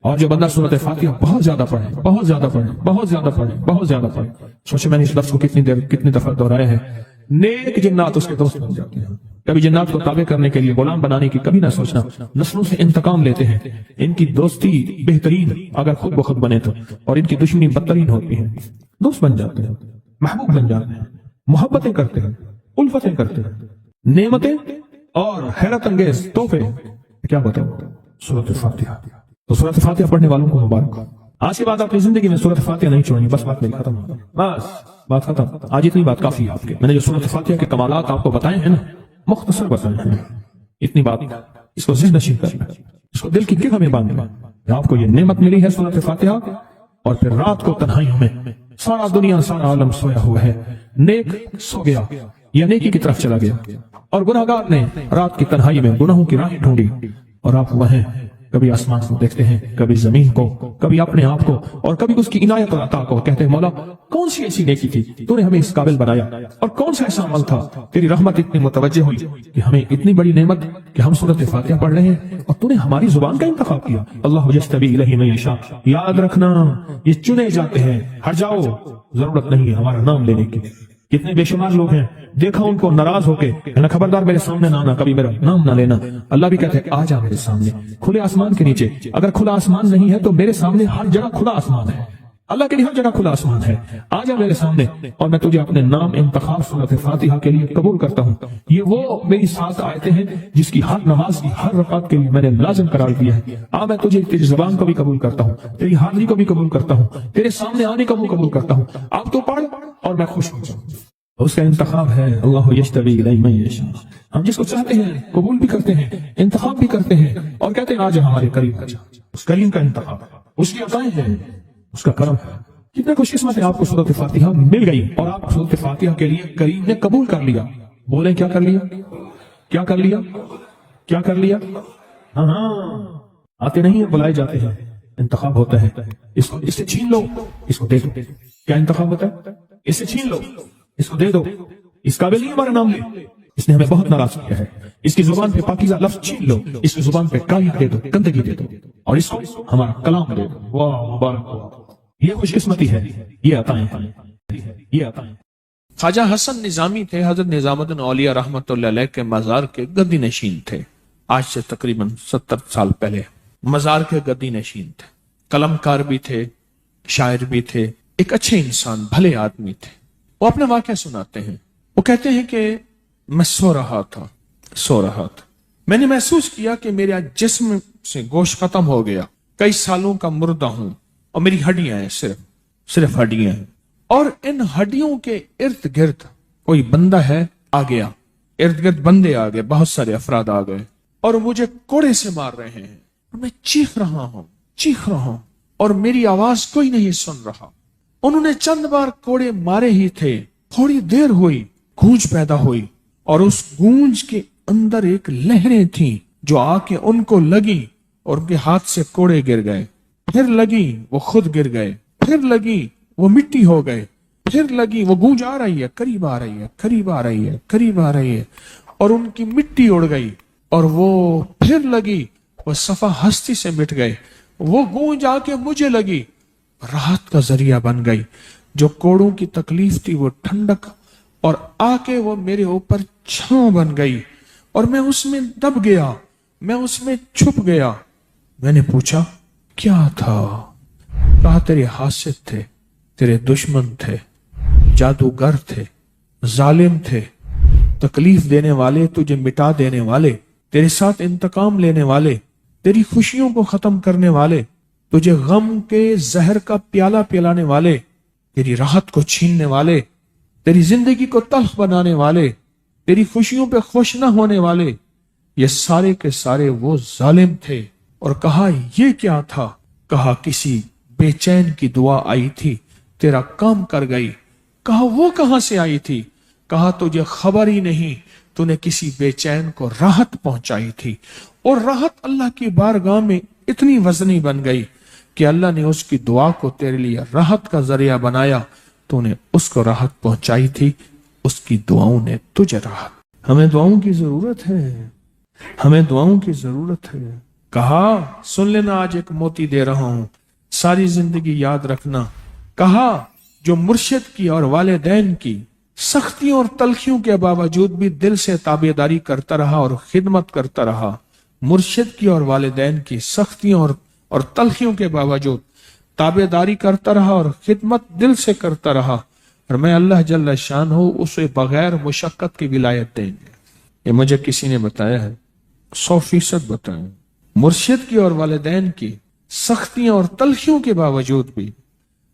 اور جو بندہ سورۃ فاتحہ بہت زیادہ پڑھے، بہت زیادہ پڑھے، بہت زیادہ پڑھے، بہت زیادہ پڑھے، سوچے میں نے اس لفظ کو کتنی دفعہ دہرایا ہے، نیک جنات اس کے دوست بن جاتے ہیں۔ کبھی جنات کو تابع کرنے کے لیے غلام بنانے کی کبھی نہ سوچنا، نسلوں سے انتقام لیتے ہیں، ان کی دوستی بہترین اگر خود بخود بنے تو، اور ان کی دشمنی بدترین ہوتی ہے۔ دوست بن جاتے ہیں، محبوب بن جاتے ہیں، محبتیں کرتے ہیں، الفتیں کرتے ہیں، نعمتیں اور حیرت انگیز تحفے کیا بتاؤ سورۃ فاتحہ۔ تو سورۃ فاتحہ پڑھنے والوں کو مبارک۔ آج کے بعد اپنی زندگی میں سورۃ فاتحہ نہیں چھوڑنی، بس بات میری ختم، بس بات ختم۔ آج اتنی بات کافی ہے آپ کے، میں نے جو سورۃ فاتحہ کے کمالات آپ کو بتائے ہیں نا، مختصر بتائے ہیں، اتنی بات اس کو ذہن نشین کرنا، اس کو دل کی گرہ میں باندھنا کہ آپ کو یہ نعمت ملی ہے سورۃ فاتحہ، اور پھر رات کو تنہائیوں میں سارا دنیا سارا عالم سویا ہوا ہے، نیک سو گیا یا نیکی کی طرف چلا گیا، اور گناہگار نے رات کی تنہائی میں گناہوں کی راہیں ڈھونڈی، اور آپ وہیں کبھی آسمان کو دیکھتے ہیں، کبھی زمین کو، کبھی اپنے آپ کو، اور کبھی اس کی عنایت اور عطا کو، کہتے ہیں مولا کون سی ایسی نیکی تھی تو نے ہمیں اس قابل بنایا، اور کون سا ایسا عمل تھا تیری رحمت اتنی متوجہ ہوئی کہ ہمیں اتنی بڑی نعمت کہ ہم سورۃ فاتحہ پڑھ رہے ہیں اور تو نے ہماری زبان کا انتخاب کیا۔ اللہ یجتبی الیہ من یشاء، یاد رکھنا یہ چنے جاتے ہیں، ہٹ جاؤ، ضرورت نہیں ہے ہمارا نام لینے کی۔ کتنے بے شمار لوگ ہیں، دیکھا ان کو ناراض ہو کے خبردار میرے سامنے نہ آنا، کبھی میرا نام نہ لینا۔ اللہ بھی کہتے ہیں آ جا میرے سامنے، کھلے آسمان کے نیچے، اگر کھلا آسمان نہیں ہے تو میرے سامنے ہر جگہ کھلا آسمان ہے، اللہ کے لیے ہر جگہ کھلا آسمان ہے، آ جا میرے سامنے، اور میں تجھے اپنے نام انتخاب سورۃ فاتحہ کے لیے قبول کرتا ہوں۔ یہ وہ میری 7 آیتیں ہیں جس کی ہر نماز کی ہر رکعت کے لیے میں نے لازم قرار دیا ہے۔ میں تجھے تیری زبان کو بھی قبول کرتا ہوں، تیری حاضری کو بھی قبول کرتا ہوں، تیرے سامنے آنے کو بھی قبول کرتا ہوں۔ آپ تو پڑھ اور میں خوش ہو جاؤں، اس کا انتخاب ہے اللہ یجتبی الیہ من یشاء۔ ہم جس کو چاہتے ہیں قبول بھی کرتے ہیں، انتخاب بھی کرتے ہیں، اور کہتے ہیں آج ہمارے قریب آ جا۔ اس کریم کا انتخاب ہے، اس کی عطائیں ہیں، اس کا کرم ہے۔ کتنے خوش قسمت ہے آپ کو سورۃ فاتحہ مل گئی اور آپ سورۃ فاتحہ کے لیے کریم نے قبول کر لیا۔ بولیں کیا کر لیا، کیا کر لیا، کیا کر لیا؟ ہاں آتے نہیں ہیں، بلائے جاتے ہیں، انتخاب ہوتا ہے۔ اس سے چھین لو، اس کو دے دو۔ کیا انتخاب ہوتا ہے؟ اس سے چھین لو، اس کو دے دو، اس قابل نہیں ہمارا نام لے، اس نے ہمیں بہت ناراض کیا ہے، اس کی زبان پہ پاکیزہ لفظ چھین لو، اس کی زبان پہ کالیاں دے دو، گندگی دے دو، اور اس کو ہمارا کلام دے دو۔ واہ مبارک، یہ خوش قسمتی ہے، یہ عطائیں ہیں، یہ عطائیں۔ خواجہ حسن نظامی تھے، حضرت نظام الدین اولیاء رحمۃ اللہ علیہ کے مزار کے گدی نشین تھے۔ آج سے تقریباً 70 سال پہلے مزار کے گدی نشین تھے، قلم کار بھی تھے، شاعر بھی تھے، ایک اچھے انسان، بھلے آدمی تھے۔ وہ اپنا واقعہ سناتے ہیں، وہ کہتے ہیں کہ میں سو رہا تھا، میں نے محسوس کیا کہ میرے جسم سے گوشت ختم ہو گیا، کئی سالوں کا مردہ ہوں، اور میری ہڈیاں ہیں، صرف ہڈیاں ہیں، اور ان ہڈیوں کے ارد گرد کوئی بندہ ہے آ گیا، ارد گرد بندے آ گئے، بہت سارے افراد آ گئے اور مجھے کوڑے سے مار رہے ہیں، میں چیخ رہا ہوں اور میری آواز کوئی نہیں سن رہا۔ انہوں نے چند بار کوڑے مارے ہی تھے، تھوڑی دیر ہوئی، گونج پیدا ہوئی اور اس گونج کے اندر ایک لہریں تھیں جو آ کے ان کو لگی اور ان کے ہاتھ سے کوڑے گر گئے، پھر لگی وہ خود گر گئے، پھر لگی وہ مٹی ہو گئے، پھر لگی وہ گونج آ رہی ہے، قریب آ رہی ہے، قریب آ رہی ہے، قریب آ رہی ہے، اور ان کی مٹی اڑ گئی، اور وہ پھر لگی، وہ صفحہ ہستی سے مٹ گئے، وہ گونج آ کے مجھے لگی، راحت کا ذریعہ بن گئی، جو کوڑوں کی تکلیف تھی وہ ٹھنڈک، اور آ کے وہ میرے اوپر چھاؤں بن گئی، اور میں اس میں دب گیا، میں اس میں چھپ گیا۔ میں نے پوچھا کیا تھا؟ کہا تیرے حاسد تھے، تیرے دشمن تھے، جادوگر تھے، ظالم تھے، تکلیف دینے والے، تجھے مٹا دینے والے، تیرے ساتھ انتقام لینے والے، تیری خوشیوں کو ختم کرنے والے، تجھے غم کے زہر کا پیالہ پلانے والے، تیری راحت کو چھیننے والے، تیری زندگی کو تلخ بنانے والے، تیری خوشیوں پہ خوش نہ ہونے والے، یہ سارے کے سارے وہ ظالم تھے۔ اور کہا یہ کیا تھا؟ کہا کسی بے چین کی دعا آئی تھی، تیرا کام کر گئی۔ کہا وہ کہاں سے آئی تھی؟ کہا تجھے خبر ہی نہیں، تو نے کسی بے چین کو راحت پہنچائی تھی، اور راحت اللہ کی بارگاہ میں اتنی وزنی بن گئی کہ اللہ نے اس کی دعا کو تیرے لیے راحت کا ذریعہ بنایا، تو نے اس کو راحت پہنچائی تھی، اس کی دعاؤں نے تجھے راحت۔ ہمیں دعاؤں کی ضرورت ہے، ہمیں دعاؤں کی ضرورت ہے۔ کہا سن لینا، آج ایک موتی دے رہا ہوں، ساری زندگی یاد رکھنا۔ کہا جو مرشد کی اور والدین کی سختیوں اور تلخیوں کے باوجود بھی دل سے تابعداری کرتا رہا اور خدمت کرتا رہا، مرشد کی اور والدین کی سختیوں اور تلخیوں کے باوجود تابعداری کرتا رہا اور خدمت دل سے کرتا رہا، اور میں اللہ جل شانہ اسے بغیر مشقت کی ولایت دیں گے۔ یہ مجھے کسی نے بتایا ہے، 100% بتایا۔ مرشد کی اور والدین کی سختیوں اور تلخیوں کے باوجود بھی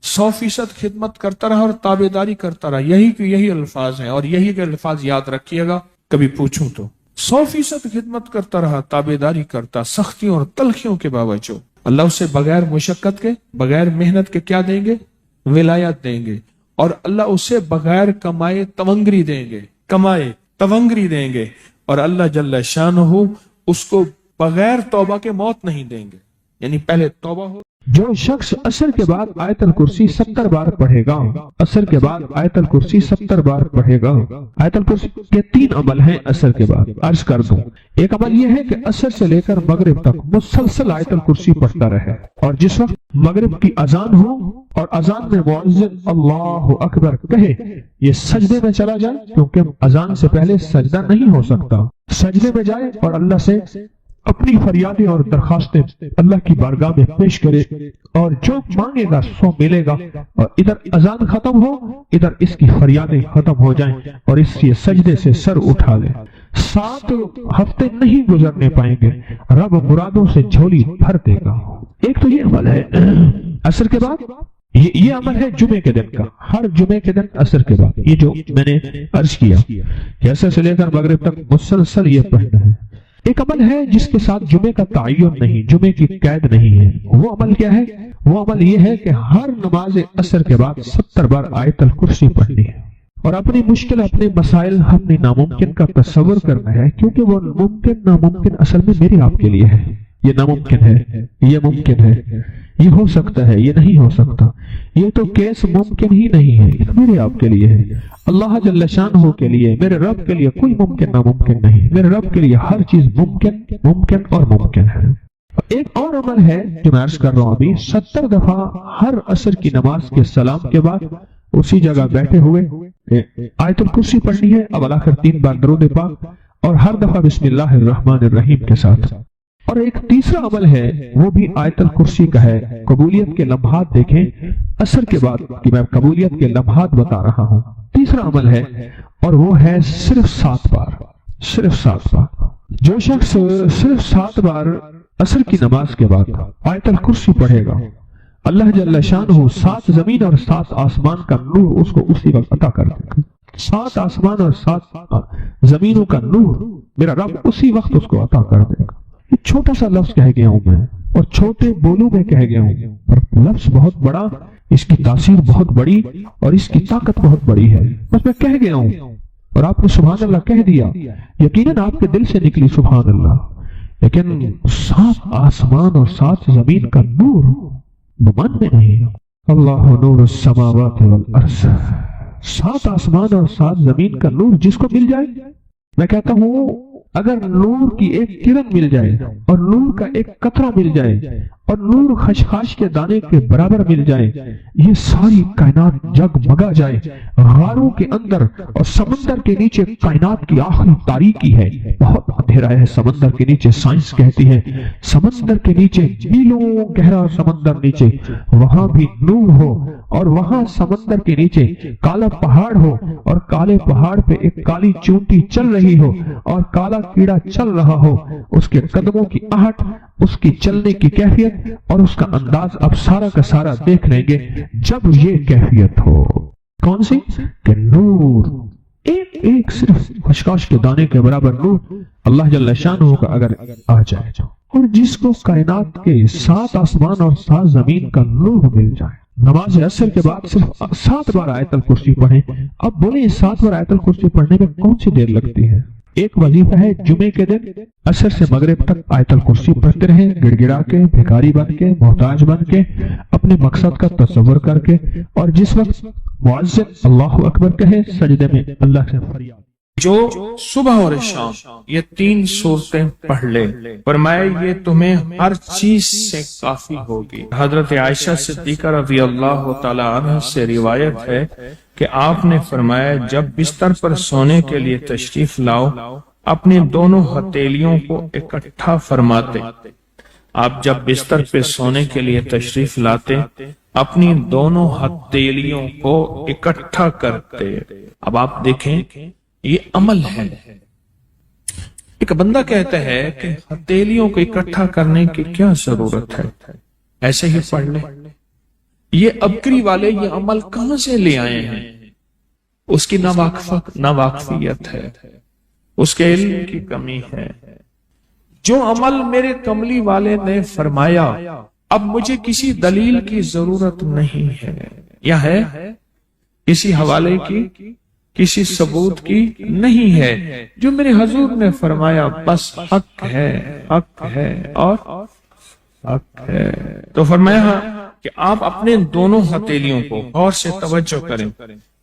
100% خدمت کرتا رہا اور تابعداری کرتا رہا۔ یہی الفاظ ہیں، اور یہی کے الفاظ یاد رکھیے گا کبھی پوچھوں تو۔ 100% خدمت کرتا رہا، تابعداری کرتا، سختیوں اور تلخیوں کے باوجود۔ اللہ اسے بغیر مشقت کے، بغیر محنت کے کیا دیں گے؟ ولایت دیں گے۔ اور اللہ اسے بغیر کمائے تونگری دیں گے، کمائے تونگری دیں گے۔ اور اللہ جل شانہ اس کو بغیر توبہ کے موت نہیں دیں گے، یعنی پہلے توبہ ہو۔ جو شخص عصر کے بعد آیت الکرسی 70 بار پڑھے گا، عصر کے بعد آیت الکرسی 70 بار پڑھے گا۔ آیت الکرسی کے 3 عمل ہیں عصر کے بعد، عرض کر دوں۔ ایک عمل یہ ہے کہ عصر سے لے کر مغرب تک مسلسل آیت الکرسی پڑھتا رہے، اور جس وقت مغرب کی اذان ہو اور اذان میں مؤذن اللہ اکبر کہے، یہ سجدے میں چلا جائے، کیونکہ اذان سے پہلے سجدہ نہیں ہو سکتا، سجدے میں جائے اور اللہ سے اپنی فریادیں اور درخواستیں اللہ کی بارگاہ میں پیش کرے، اور جو مانگے گا سو ملے گا، اور ادھر اذان ختم ہو، ادھر اس کی فریادیں ختم ہو جائیں، اور اس کے سجدے سے سر اٹھا لے۔ 7 ہفتے نہیں گزرنے پائیں گے، رب مرادوں سے جھولی بھر دے گا۔ ایک تو یہ عمل ہے عصر کے بعد، یہ عمل ہے جمعے کے دن کا، ہر جمعے کے دن عصر کے بعد، یہ جو میں نے عرض کیا کہ عصر سے لے کر مغرب تک مسلسل یہ پڑھنا ہے۔ ایک عمل ہے جس کے ساتھ جمعے کا تعین نہیں، جمعے کی قید نہیں ہے۔ وہ عمل کیا ہے؟ وہ عمل یہ ہے کہ ہر نماز عصر کے بعد 70 بار آیت الکرسی پڑھنی ہے، اور اپنی مشکل، اپنے مسائل، اپنی ناممکن کا تصور کرنا ہے، کیونکہ وہ ممکن ناممکن اصل میں میری آپ کے لیے ہے۔ یہ ناممکن ہے، یہ ممکن ہے، یہ ہو سکتا ہے، یہ نہیں ہو سکتا، یہ تو کیس ممکن ہی نہیں ہے، یہ میرے آپ کے لیے ہے۔ اللہ جل شانہ کے لیے، میرے رب کے لیے کوئی ممکن ناممکن نہیں، میرے رب کے لیے ہر چیز ممکن اور ممکن ہے۔ ایک اور عمل ہے جو میں عرض کر رہا ہوں ابھی، 70 دفعہ ہر عصر کی نماز کے سلام کے بعد اسی جگہ بیٹھے ہوئے آیت الکرسی پڑھنی ہے، اب آخر 3 بار درود پاک، اور ہر دفعہ بسم اللہ الرحمن الرحیم کے ساتھ۔ اور ایک تیسرا عمل ہے، وہ بھی آیت الکرسی کا ہے۔ قبولیت کے لمحات دیکھیں عصر کے بعد، کہ میں قبولیت کے لمحات بتا رہا ہوں۔ تیسرا عمل ہے، اور وہ ہے صرف 7 بار، صرف 7 بار۔ جو شخص صرف 7 بار عصر کی نماز کے بعد آیت الکرسی پڑھے گا، اللہ جل شانہ 7 زمین اور 7 آسمان کا نور اس کو اسی وقت عطا کر دے گا. 7 آسمان اور 7 زمینوں کا نور میرا رب اسی وقت اس کو عطا کر دے گا. یہ چھوٹا سا لفظ کہہ گیا ہوں میں اور چھوٹے بولوں میں کہہ گیا ہوں، پر لفظ بہت بڑا، اس کی تاثیر بہت بڑی اور اس کی طاقت بہت بڑی ہے. بس میں کہہ گیا ہوں اور آپ نے سبحان اللہ کہہ دیا، یقیناً آپ کے دل سے نکلی سبحان اللہ. لیکن 7 آسمان اور 7 زمین کا نور من میں نہیں. اللہ نور السماوات والارض، 7 آسمان اور 7 زمین کا نور جس کو مل جائے، میں کہتا ہوں اگر نور کی ایک کرن مل جائے اور نور کا ایک قطرہ مل جائے اور نور خشخاش کے دانے کے برابر مل جائے، یہ ساری کائنات جگمگا جائے. غاروں کے اندر اور سمندر کے نیچے کائنات کی آخری تاریکی ہے، بہت اندھیرا ہے سمندر کے نیچے. سائنس کہتی ہے سمندر کے نیچے میلوں گہرا سمندر نیچے، وہاں بھی نور ہو اور وہاں سمندر کے نیچے کالا پہاڑ ہو اور کالے پہاڑ پہ ایک کالی چونٹی چل رہی ہو اور کالا کیڑا چل رہا ہو. اس کے قدموں کی آہٹ، اس کی چلنے کی کیفیت اور اس کا انداز اب سارا کا سارا دیکھ لیں گے جب یہ کیفیت ہو. کون سی؟ کہ نور ایک ایک صرف خشخاش کے دانے کے برابر نور اللہ جل شانہ کا اگر آ جائے اور جس کو کائنات کے 7 آسمان اور 7 زمین کا نور مل جائے. نماز عصر کے بعد صرف 7 بار آیت الکرسی پڑھیں. اب بولیں 7 بار آیت الکرسی پڑھنے میں کون سی دیر لگتی ہے؟ ایک وظیفہ ہے جمعے کے دن عصر سے مغرب تک آیت الکرسی پڑھتے رہیں، گڑ گڑا کے، بھکاری بن کے، محتاج بن کے، اپنے مقصد کا تصور کر کے، اور جس وقت مؤذن اللہ اکبر کہے سجدے میں اللہ سے فریاد. جو صبح اور شام یہ 3 صورتیں پڑھ لے، فرمایا یہ تمہیں ہر چیز سے کافی ہوگی. حضرت عائشہ صدیقہ رضی اللہ تعالی عنہ سے روایت ہے کہ آپ نے فرمایا جب بستر پر سونے کے لیے تشریف لاؤ اپنی دونوں ہتھیلیوں کو اکٹھا فرماتے. آپ جب بستر پہ سونے کے لیے تشریف لاتے اپنی دونوں ہتھیلیوں کو اکٹھا کرتے. اب آپ دیکھیں یہ عمل ہے. ایک بندہ کہتا ہے کہ ہتھیلیوں کو اکٹھا کرنے کی کیا ضرورت ہے، ایسے ہی پڑھ لے. یہ ابکری والے یہ عمل کہاں سے لے آئے ہیں؟ اس کی ناواقفیت ہے، اس کے علم کی کمی ہے. جو عمل میرے کملی والے نے فرمایا اب مجھے کسی دلیل کی ضرورت نہیں ہے، یا ہے کسی حوالے کی، کسی ثبوت کی نہیں ہے. جو میرے حضور نے فرمایا بس حق ہے، حق ہے اور حق ہے. تو فرمایا کہ آپ اپنے دونوں ہتھیلیوں کو غور سے توجہ کریں،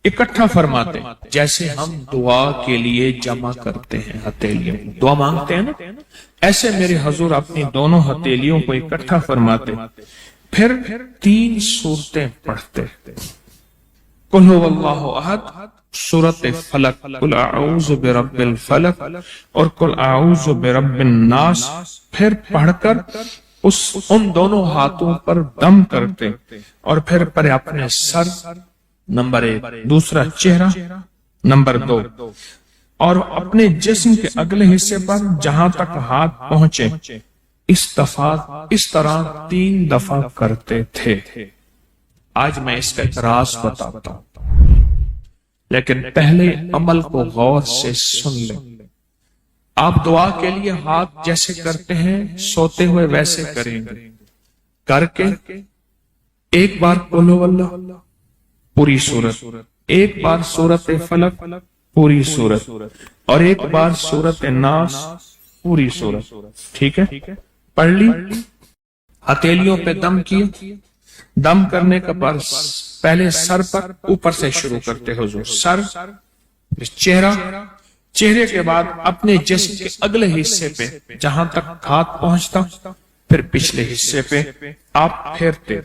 اکٹھا فرماتے جیسے ہم دعا کے لیے جمع کرتے ہیں ہتھیلیوں، دعا مانگتے ہیں نا، ایسے میرے حضور اپنی دونوں ہتھیلیوں کو اکٹھا فرماتے، پھر 3 صورتیں پڑھتے. قل هو اللہ احد، سورۃ فلق، قل اعوذ برب الفلق اور قل اعوذ برب الناس. پھر پڑھ کر ان دونوں ہاتھوں پر دم کرتے اور پھر پر اپنے سر نمبر 1، دوسرا چہرہ نمبر 2 اور اپنے جسم کے اگلے حصے پر جہاں تک ہاتھ پہنچے اس طرح 3 دفعہ کرتے تھے. آج میں اس کا ایک راز بتاتا ہوں، لیکن پہلے عمل کو غور سے سن لیں. آپ دعا کے لیے ہاتھ جیسے کرتے ہیں سوتے ہوئے ویسے کریں گے، کر کے ایک بار قل هو اللہ پوری سورت، ایک بار سورۃ فلق پوری سورت اور ایک بار سورۃ الناس پوری سورت. ٹھیک ہے، پڑھ لی. ہتھیلیوں پہ دم کیے. دم کرنے کا پہلے سر پر اوپر سے شروع کرتے حضور، سر، چہرہ، چہرے کے بعد اپنے جسم کے اگلے حصے پہ جہاں تک ہاتھ پہنچتا، پھر پچھلے حصے پہ آپ پھیرتے،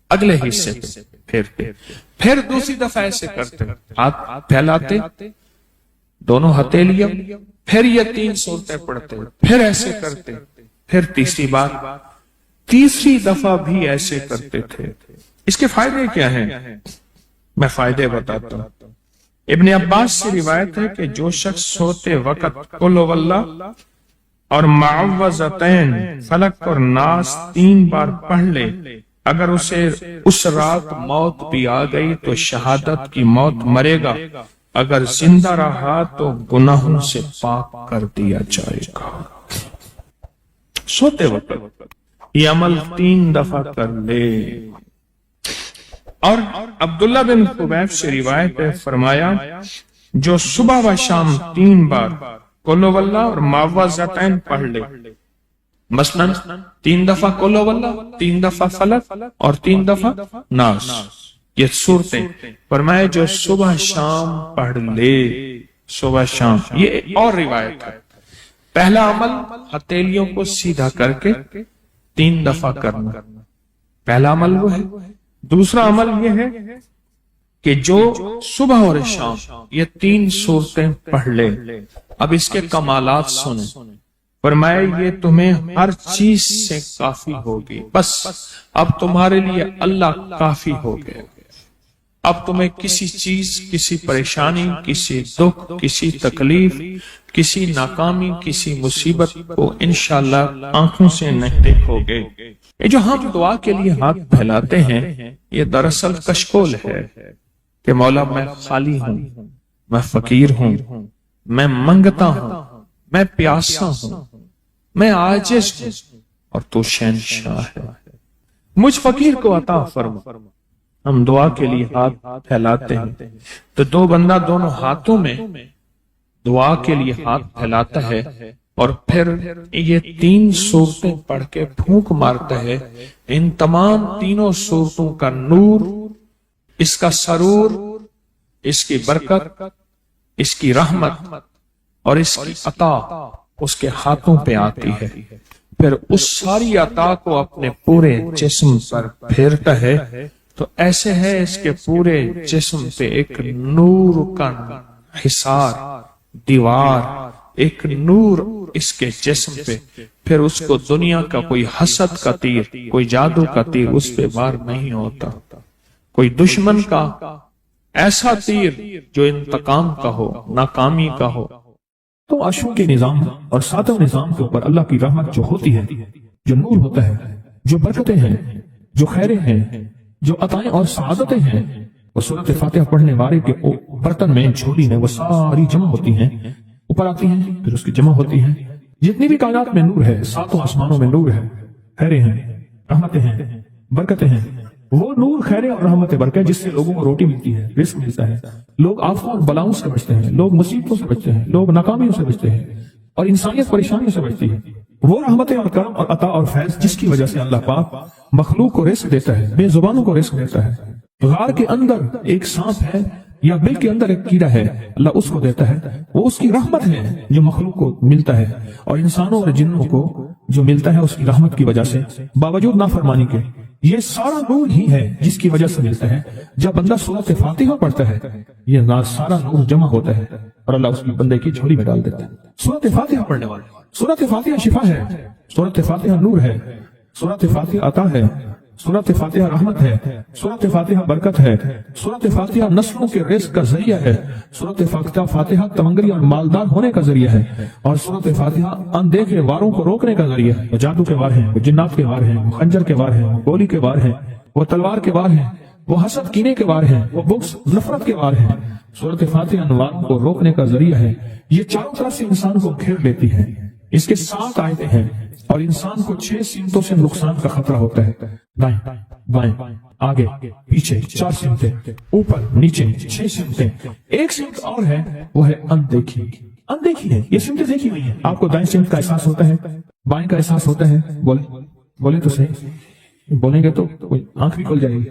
اگلے حصے پہ پھیرتے، پھر دوسری دفعہ ایسے کرتے، ہاتھ پھیلاتے، دونوں ہتھیلیاں، پھر یہ 3 صورتیں پڑھتے، پھر ایسے کرتے، پھر تیسری بار، تیسری دفعہ بھی ایسے کرتے تھے. اس کے فائدے کیا ہیں؟ میں فائدے بتاتا ہوں. ابن عباس سے روایت ہے کہ جو شخص سوتے وقت قل هو اللہ اور معوذتین فلق اور ناس 3 بار پڑھ لے اگر اسے اس رات موت بھی آ گئی تو شہادت کی موت مرے گا، اگر زندہ رہا تو گناہوں سے پاک کر دیا جائے گا۔ سوتے وقت یہ عمل 3 دفعہ کر لے۔ اور عبداللہ بن خبیب سے روایت ہے، فرمایا جو صبح و شام 3 بار قل ہو اللہ اور معوذتین پڑھ لے، مثلا 3 دفعہ قل ہو اللہ، 3 دفعہ فلق اور 3 دفعہ ناس، یہ صورتیں فرمائے جو صبح شام پڑھ لے، صبح شام۔ یہ اور روایت ہے، پہلا عمل ہتھیلیوں کو سیدھا کر کے 3 دفعہ کرنا، پہلا عمل وہ ہے۔ دوسرا عمل یہ ہے کہ جو صبح اور شام یہ 3 صورتیں پڑھ لے۔ اب اس کے کمالات سنیں، فرمائے یہ تمہیں ہر چیز سے کافی ہوگی، بس اب تمہارے لیے اللہ کافی ہو گئے، اب تمہیں کسی چیز، کسی پریشانی، کسی دکھ، کسی تکلیف، کسی ناکامی، کسی مصیبت کو انشاءاللہ آنکھوں سے نہیں دیکھو گے۔ یہ جو ہم دعا کے لیے ہاتھ پھیلاتے ہیں یہ دراصل کشکول ہے کہ مولا میں خالی ہوں، میں فقیر ہوں، میں منگتا ہوں، میں پیاسا ہوں، میں عاجز ہوں اور تو شہنشاہ ہے، مجھ فقیر کو عطا فرما۔ ہم دعا کے لیے ہاتھ پھیلاتے ہیں تو 2 بندہ دونوں ہاتھوں میں دعا کے لیے ہاتھ پھیلاتا ہے اور پھر یہ 3 صورتیں پڑھ کے پھونک مارتا ہے۔ ان تمام 3 صورتوں کا نور، اس کا سرور، اس کی برکت، اس کی رحمت اور اس کی عطا اس کے ہاتھوں پہ آتی ہے، پھر اس ساری عطا کو اپنے پورے جسم پر پھیرتا ہے تو ایسے ہے اس کے پورے جسم پہ ایک نور کا حصار، دیوار، ایک نور اس کے جسم پہ، پھر اس کو دنیا کا کوئی حسد کا تیر، کوئی جادو کا تیر اس پہ وار نہیں ہوتا، کوئی دشمن کا ایسا تیر جو انتقام کا ہو، ناکامی کا ہو۔ تو عاشقوں کے نظام اور 7 نظام کے اوپر اللہ کی رحمت جو ہوتی ہے، جو نور ہوتا ہے، جو برکتیں ہیں، جو خیریں ہیں، جو عطائیں اور سعادتیں ہیں، وہ سورۃ فاتحہ پڑھنے والے کے برتن میں، جھولی میں وہ ساری جمع ہوتی ہیں، اوپر آتی ہیں، پھر اس کی جمع ہوتی ہیں۔ جتنی بھی کائنات میں نور ہے، 7 آسمانوں میں نور ہے، خیریں ہیں، رحمتیں ہیں، برکتیں ہیں، وہ نور، خیریں اور رحمت برکت جس سے لوگوں کو روٹی ملتی ہے، رزق ملتا ہے، لوگ آفات اور بلاؤں سے بچتے ہیں، لوگ مصیبتوں سے بچتے ہیں، لوگ ناکامیوں سے بچتے ہیں اور انسانیت پریشانیوں سے بچتی ہے۔ وہ رحمتیں اور کرم اور عطا اور فیض جس کی وجہ سے اللہ پاک مخلوق کو رزق دیتا ہے، بے زبانوں کو رزق دیتا ہے۔ غار کے اندر ایک سانپ ہے یا بل کے اندر ایک کیڑا ہے، اللہ اس کو دیتا ہے، وہ اس کی رحمت ہے جو مخلوق کو ملتا ہے، اور انسانوں اور جنوں کو جو ملتا ہے اس کی رحمت کی وجہ سے، باوجود نافرمانی کے۔ یہ سارا نور ہی ہے جس کی وجہ سے ملتا ہے۔ جب بندہ سورۃ فاتحہ پڑھتا ہے یہ سارا نور جمع ہوتا ہے اور اللہ اس بندے کی جھولی میں ڈال دیتا ہے۔ سورۃ فاتحہ پڑھنے والے، سورۃ فاتحہ شفا ہے، سورۃ فاتحہ نور ہے، سورۃ فاتحہ عطا ہے، سورۃ فاتحہ رحمت ہے، سورۃ فاتحہ برکت ہے، سورۃ فاتحہ نسلوں کے رزق کا ذریعہ ہے، سورۃ فاتحہ تمنگری اور مالدار ہونے کا ذریعہ ہے، اور سورۃ فاتحہ اندیکھے واروں کو روکنے کا ذریعہ ہے۔ وہ جادو کے وار ہیں، وہ جنات کے وار ہیں، وہ خنجر کے وار ہیں، وہ گولی کے وار ہیں، وہ تلوار کے وار ہیں، وہ حسد کینے کے وار ہیں، وہ بغض نفرت کے وار ہیں۔ سورۃ فاتحہ انواروں کو روکنے کا ذریعہ ہے، یہ چاروں طرف سے انسان کو گھیر لیتی ہے۔ اس کے 7 آیتیں ہیں اور انسان کو 6 سمتوں سے نقصان کا خطرہ ہوتا ہے، دائیں بائیں آگے پیچھے، 4 سمتیں، اوپر نیچے 6 سمتیں۔ ایک سمت اور ہے، وہ ہے اندیکھی۔ اندیکھی ہے، یہ سمتیں دیکھی ہوئی ہیں۔ آپ کو دائیں سمت کا احساس ہوتا ہے، بائیں کا احساس ہوتا ہے، بولیں تو صحیح، بولیں گے تو آنکھ بھی کھل جائے گی۔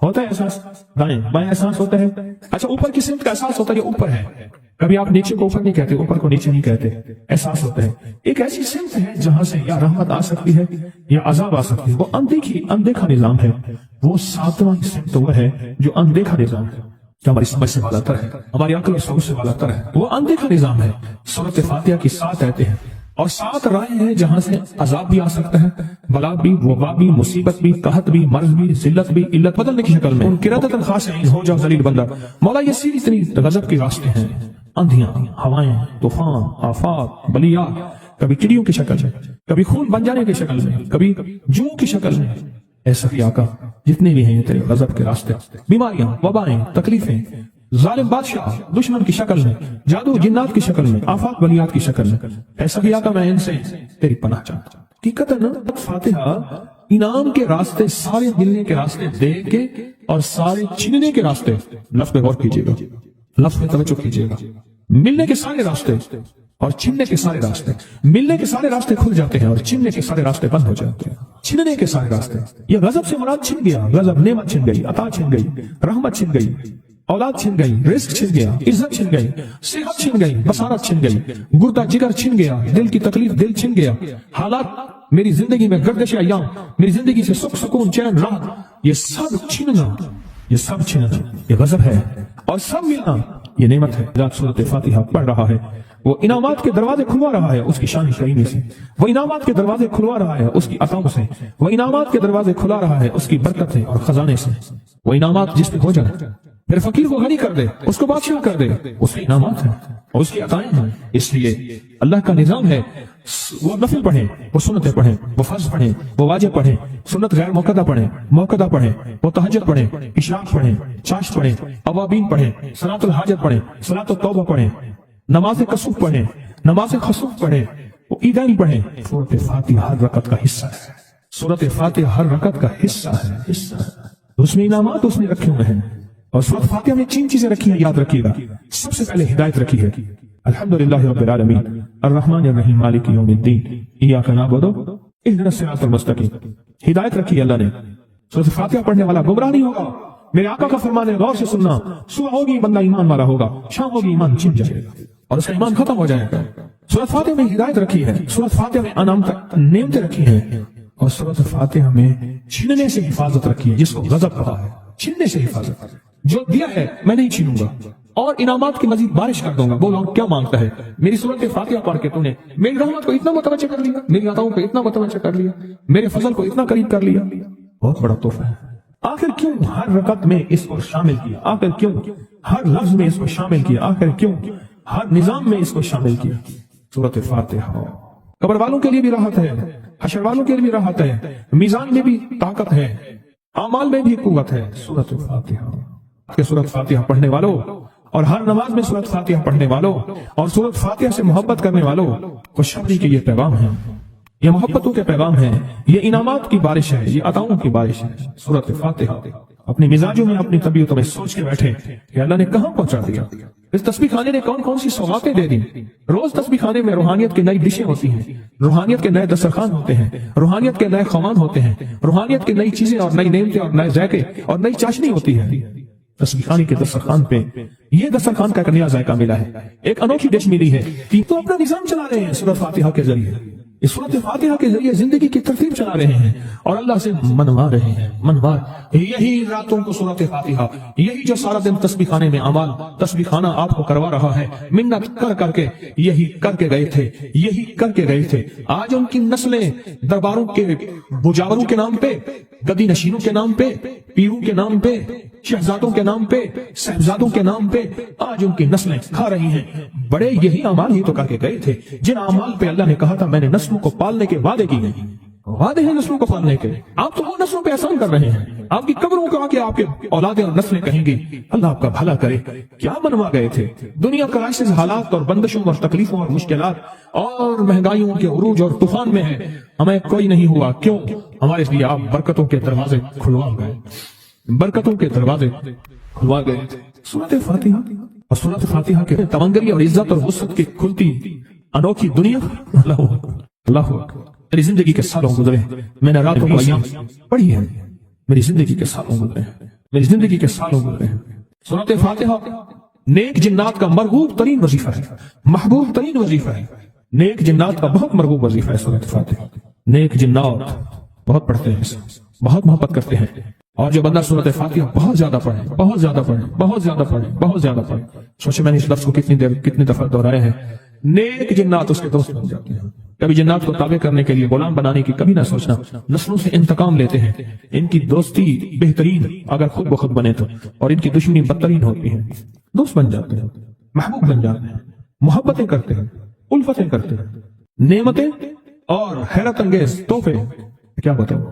ہوتا ہے احساس، دائیں بائیں احساس ہوتا ہے۔ اچھا، اوپر کی سمت کا احساس ہوتا ہے، یہ اوپر ہے۔ کبھی آپ نیچے کو اوپر نہیں کہتے، اوپر کو نیچے نہیں کہتے، احساس ہوتا ہے۔ ایک ایسی سمت ہے جہاں سے یا رحمت آ سکتی ہے یا عذاب آ سکتی ہے، وہ اندیکھا نظام ہے۔ وہ 7واں سمت وہ ہے جو اندیکھا نظام ہے، جو ہماری سمجھ سے بالاتر ہے، ہماری عقل اور سوچ سے بالاتر ہے، وہ اندیکھا نظام ہے۔ سورۃ فاتحہ کی 7 آیتیں ہیں اور 7 راہیں ہیں جہاں سے عذاب بھی آ سکتا ہے، بلا بھی، وبا بھی، مصیبت بھی، قحط بھی، مرض بھی، ذلت بھی، علت بدلنے کی شکل میں۔ قرۃ خاصین، ہو جاؤ ذلیل بندہ۔ مولا یہ سیدھی اتنی غضب کے راستے ہیں، اندھیاں، ہوائیں، طوفان، آفات، بلیات، کبھی چڑیوں کی شکل میں، کبھی خون بن جانے کی شکل میں، کبھی جوں کی شکل میں، اے سخی آقا جتنے بھی ہیں یہ تیرے غضب کے راستے، بیماریاں، وبائیں، تکلیفیں، ظالم بادشاہ دشمن کی شکل میں، جادو جنات کی شکل میں، آفات بلیات کی شکل میں، اے سخی آقا میں ان سے تیری پناہ چاہتا ہوں۔ حقیقتاً فاتحہ انعام کے راستے، سارے ملنے کے راستے دیکھ کے اور سارے چھیننے کے راستے، لفظ پہ غور کیجیے گا، لفظ پہ توجہ کیجیے گا، ملنے کے سارے راستے اور چھیننے کے سارے راستے، ملنے کے سارے راستے کھل جاتے ہیں اور چھیننے کے سارے راستے بند ہو جاتے ہیں۔ چھیننے کے سارے راستے، یہ غضب سے مراد چھن گیا، غضب نعمت چھن گئی، عطا چھن گئی، رحمت چھن گئی، اولاد چھن گئی، رزق چھن گیا، عزت چھن گئی، صحت چھن گئی، بصارت چھن گئی، گردہ جگر چھن گیا، دل کی تکلیف دل چھن گیا، حالات میری زندگی میں گردش ایام، میری زندگی سے سکھ سکون چین راحت، یہ سب چھننا، یہ سب چھننا یہ غضب ہے، اور سب ملنا یہ نعمت ہے۔ جب سورۃ فاتحہ پڑھ رہا ہے وہ انعامات کے دروازے کھلوا رہا ہے اس کی شان کریمی سے، وہ انعامات کے دروازے کھلوا رہا ہے اس کی عطاؤں سے، وہ انعامات کے دروازے کھلا رہا ہے اس کی برکت سے اور خزانے سے۔ وہ انعامات جس پہ ہو جائے، پھر فقیر کو غنی کر دے، اس کو بادشاہ کر دے، اس کے انعامات ہیں اور اس کی عطائیں ہیں۔ اس لیے اللہ کا نظام ہے، وہ نفل پڑھیں، وہ سنتیں پڑھیں، وہ فرض پڑھیں، وہ واجب پڑھیں، سنت غیر موقدہ پڑھیں، موقدہ پڑھیں، وہ تہجد پڑھیں، اشراق پڑھیں، چاشت پڑھیں، اوابین پڑھیں، صلاۃ الحاجت پڑھیں، صلاۃ التوبہ پڑھیں، نماز کسوف پڑھیں، نماز خسوف پڑھیں، وہ عیدین پڑھیں۔ سورۃ فاتحہ ہر رکعت کا حصہ ہے، سورۃ فاتحہ ہر رکعت کا حصہ ہے، اس میں انعامات اس نے رکھے ہوئے ہیں۔ اور سورۃ فاتحہ میں 3 چیزیں رکھی ہیں، یاد رکھیے گا۔ سب سے پہلے ہدایت رکھی ہے، الحمدللہ رب العالمین الرحمن الرحیم مالک یوم الدین ایاک نعبد اهدنا الصراط المستقیم۔ ہدایت رکھی ہے اللہ نے۔ سورۃ فاتحہ پڑھنے والا گمراہ نہیں ہوگا۔ میرے آقا کا فرمان ہے، غور سے سننا، صبح ہوگی بندہ ایمان والا ہوگا، شام ہوگی ایمان چھن جائے گا اور اس کا ایمان ختم ہو جائے گا۔ سورۃ فاتحہ میں ہدایت رکھی ہے، سورۃ فاتحہ میں نعمتیں رکھی ہیں، اور سورۃ فاتحہ میں چھیننے سے حفاظت رکھی ہے، جس کو غضب کہا ہے، چھیننے سے حفاظت۔ جو دیا ہے میں نہیں چھینوں گا اور انعامات کی مزید بارش کر دوں گا۔ بولو کیا مانگتا ہے؟ میری سورۃ فاتحہ پڑھ کے تو نے میری رحمت کو اتنا متوجہ کر لیا، میری عطاؤں کو اتنا متوجہ کر لیا، میرے فضل کو اتنا قریب کر لیا، بہت بڑا تحفہ ہے۔ آخر کیوں ہر رکعت میں اس کو شامل کیا؟ آخر کیوں ہر لفظ میں اس کو شامل کیا؟ آخر کیوں ہر نظام میں اس کو شامل کیا؟ سورۃ فاتحہ قبر والوں کے لیے بھی راحت ہے، حشر والوں کے لیے بھی راحت ہے، میزان میں بھی طاقت ہے، اعمال میں بھی قوت ہے۔ سورۃ فاتحہ کہ سورۃ فاتحہ پڑھنے والوں اور ہر نماز میں سورۃ فاتحہ پڑھنے والوں اور سورۃ فاتحہ سے محبت کرنے والوں کو خوشخبری کے یہ پیغام ہے، یہ محبتوں کے پیغام ہے، یہ انعامات کی بارش ہے، یہ عطاؤں کی بارش ہے۔ سورۃ فاتحہ اپنی مزاجوں میں، اپنی طبیعتوں میں سوچ کے بیٹھے کہ اللہ نے کہاں پہنچا دیا، اس تسبیح خانے نے کون کون سی سوغاتیں دے دی۔ روز تسبیح خانے میں روحانیت کی نئی ڈشیں ہوتی ہیں، روحانیت کے نئے دسترخوان ہوتے ہیں، روحانیت کے نئے خوان ہوتے ہیں، روحانیت کی نئی چیزیں اور نئی نعمتیں اور نئے ذائقے اور نئی چاشنی ہوتی ہے۔ تسبیح خانے کے دسترخوان پہ یہ دسترخوان کا ایک نیا ذائقہ ملا ہے، ایک انوکھی ڈش ملی ہے۔ تو اپنا نظام چلا رہے ہیں سورۃ فاتحہ کے ذریعے، اس سورۃ فاتحہ کے ذریعے زندگی کی ترتیب چلا رہے ہیں اور اللہ سے منوا رہے ہیں، منوا۔ یہی راتوں کو سورۃ فاتحہ، یہی جو سارا دن تسبیح خانے میں اعمال تسبیح خانہ آپ کو کروا رہا ہے، منت کر کر کے یہی کر کے گئے تھے، یہی کر کے گئے تھے۔ آج ان کی نسلیں درباروں کے بجاوروں کے نام پہ، گدی نشینوں کے نام پہ، پیروں کے نام پہ، شہزادوں کے نام پہ، صاحبزادوں کے نام پہ آج ان کی نسلیں کھا رہی ہیں۔ بڑے یہی اعمال ہی تو کر کے گئے تھے جن اعمال پہ اللہ نے کہا تھا میں نے نسلوں کو پالنے کے وعدے کیے ہیں، وعدے ہیں نسلوں کو پالنے کے۔ آپ تو وہ نسلوں پہ احسان کر رہے ہیں، آپ کی قبروں کو آ کے آپ کے اولادیں اور نسلیں کہیں گی اللہ آپ کا بھلا کرے۔ کیا بنوا گئے تھے؟ دنیا کرائسس، حالات اور بندشوں اور تکلیفوں اور مشکلات اور مہنگائیوں کے عروج اور طوفان میں ہے، ہمیں کوئی نہیں ہوا۔ کیوں؟ ہمارے لیے آپ برکتوں کے دروازے کھلوا گئے، برکتوں کے دروازے کھلوا گئے۔ سورۃ فاتحہ اور سورۃ فاتحہ کے تمنگری اور عزت اور وسعت کی کھلتی انوکھی دنیا۔ اللہ اللہ میری زندگی کے سالوں گزرے، میں نے راتوں کو ایام پڑھی ہے، میری زندگی کے سالوں گزرے ہیں، میری زندگی کے سالوں گزرے ہیں۔ سورۃ فاتحہ نیک جنات کا مرغوب ترین وظیفہ ہے، محبوب ترین وظیفہ ہے، نیک جنات کا بہت مرغوب وظیفہ ہے سورۃ فاتحہ۔ نیک جنات بہت پڑھتے ہیں، بہت محبت کرتے ہیں، اور جو بندہ سورۃ فاتحہ بہت زیادہ پڑھے، بہت زیادہ پڑھے، بہت زیادہ پڑھے، بہت زیادہ پڑھے، سوچے میں نے اس لفظ کو کتنی دفعہ دہرایا ہے، نیک جنات اس کے دوست بن جاتے ہیں۔ کبھی جنات کو تابع کرنے کے لیے، غلام بنانے کی کبھی نہ سوچنا، نسلوں سے انتقام لیتے ہیں، ان کی دوستی بہترین اگر خود بخود بنے تو، اور ان کی دشمنی بدترین ہوتی ہے۔ دوست بن جاتے ہیں، محبوب بن جاتے ہیں، محبتیں کرتے ہیں، الفتیں کرتے ہیں، نعمتیں اور حیرت انگیز تحفے کیا بتاؤ۔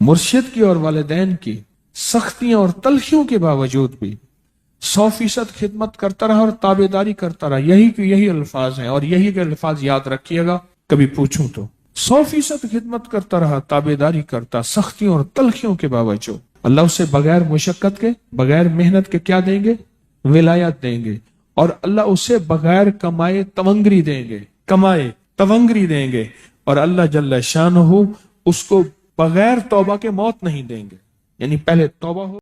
مرشد کی اور والدین کی سختیاں اور تلخیوں کے باوجود بھی 100% خدمت کرتا رہا اور تابعداری کرتا رہا. یہی الفاظ ہیں اور یہی کے الفاظ یاد رکھیے گا کبھی پوچھوں تو. 100% خدمت کرتا رہا, تابعداری کرتا, سختیوں اور تلخیوں کے باوجود. اللہ اسے بغیر مشقت کے, بغیر محنت کے کیا دیں گے؟ ولایت دیں گے. اور اللہ اسے بغیر کمائے تونگری دیں گے, کمائے تونگری دیں گے. اور اللہ جل شانہ اس کو بغیر توبہ کے موت نہیں دیں گے. یعنی پہلے توبہ ہو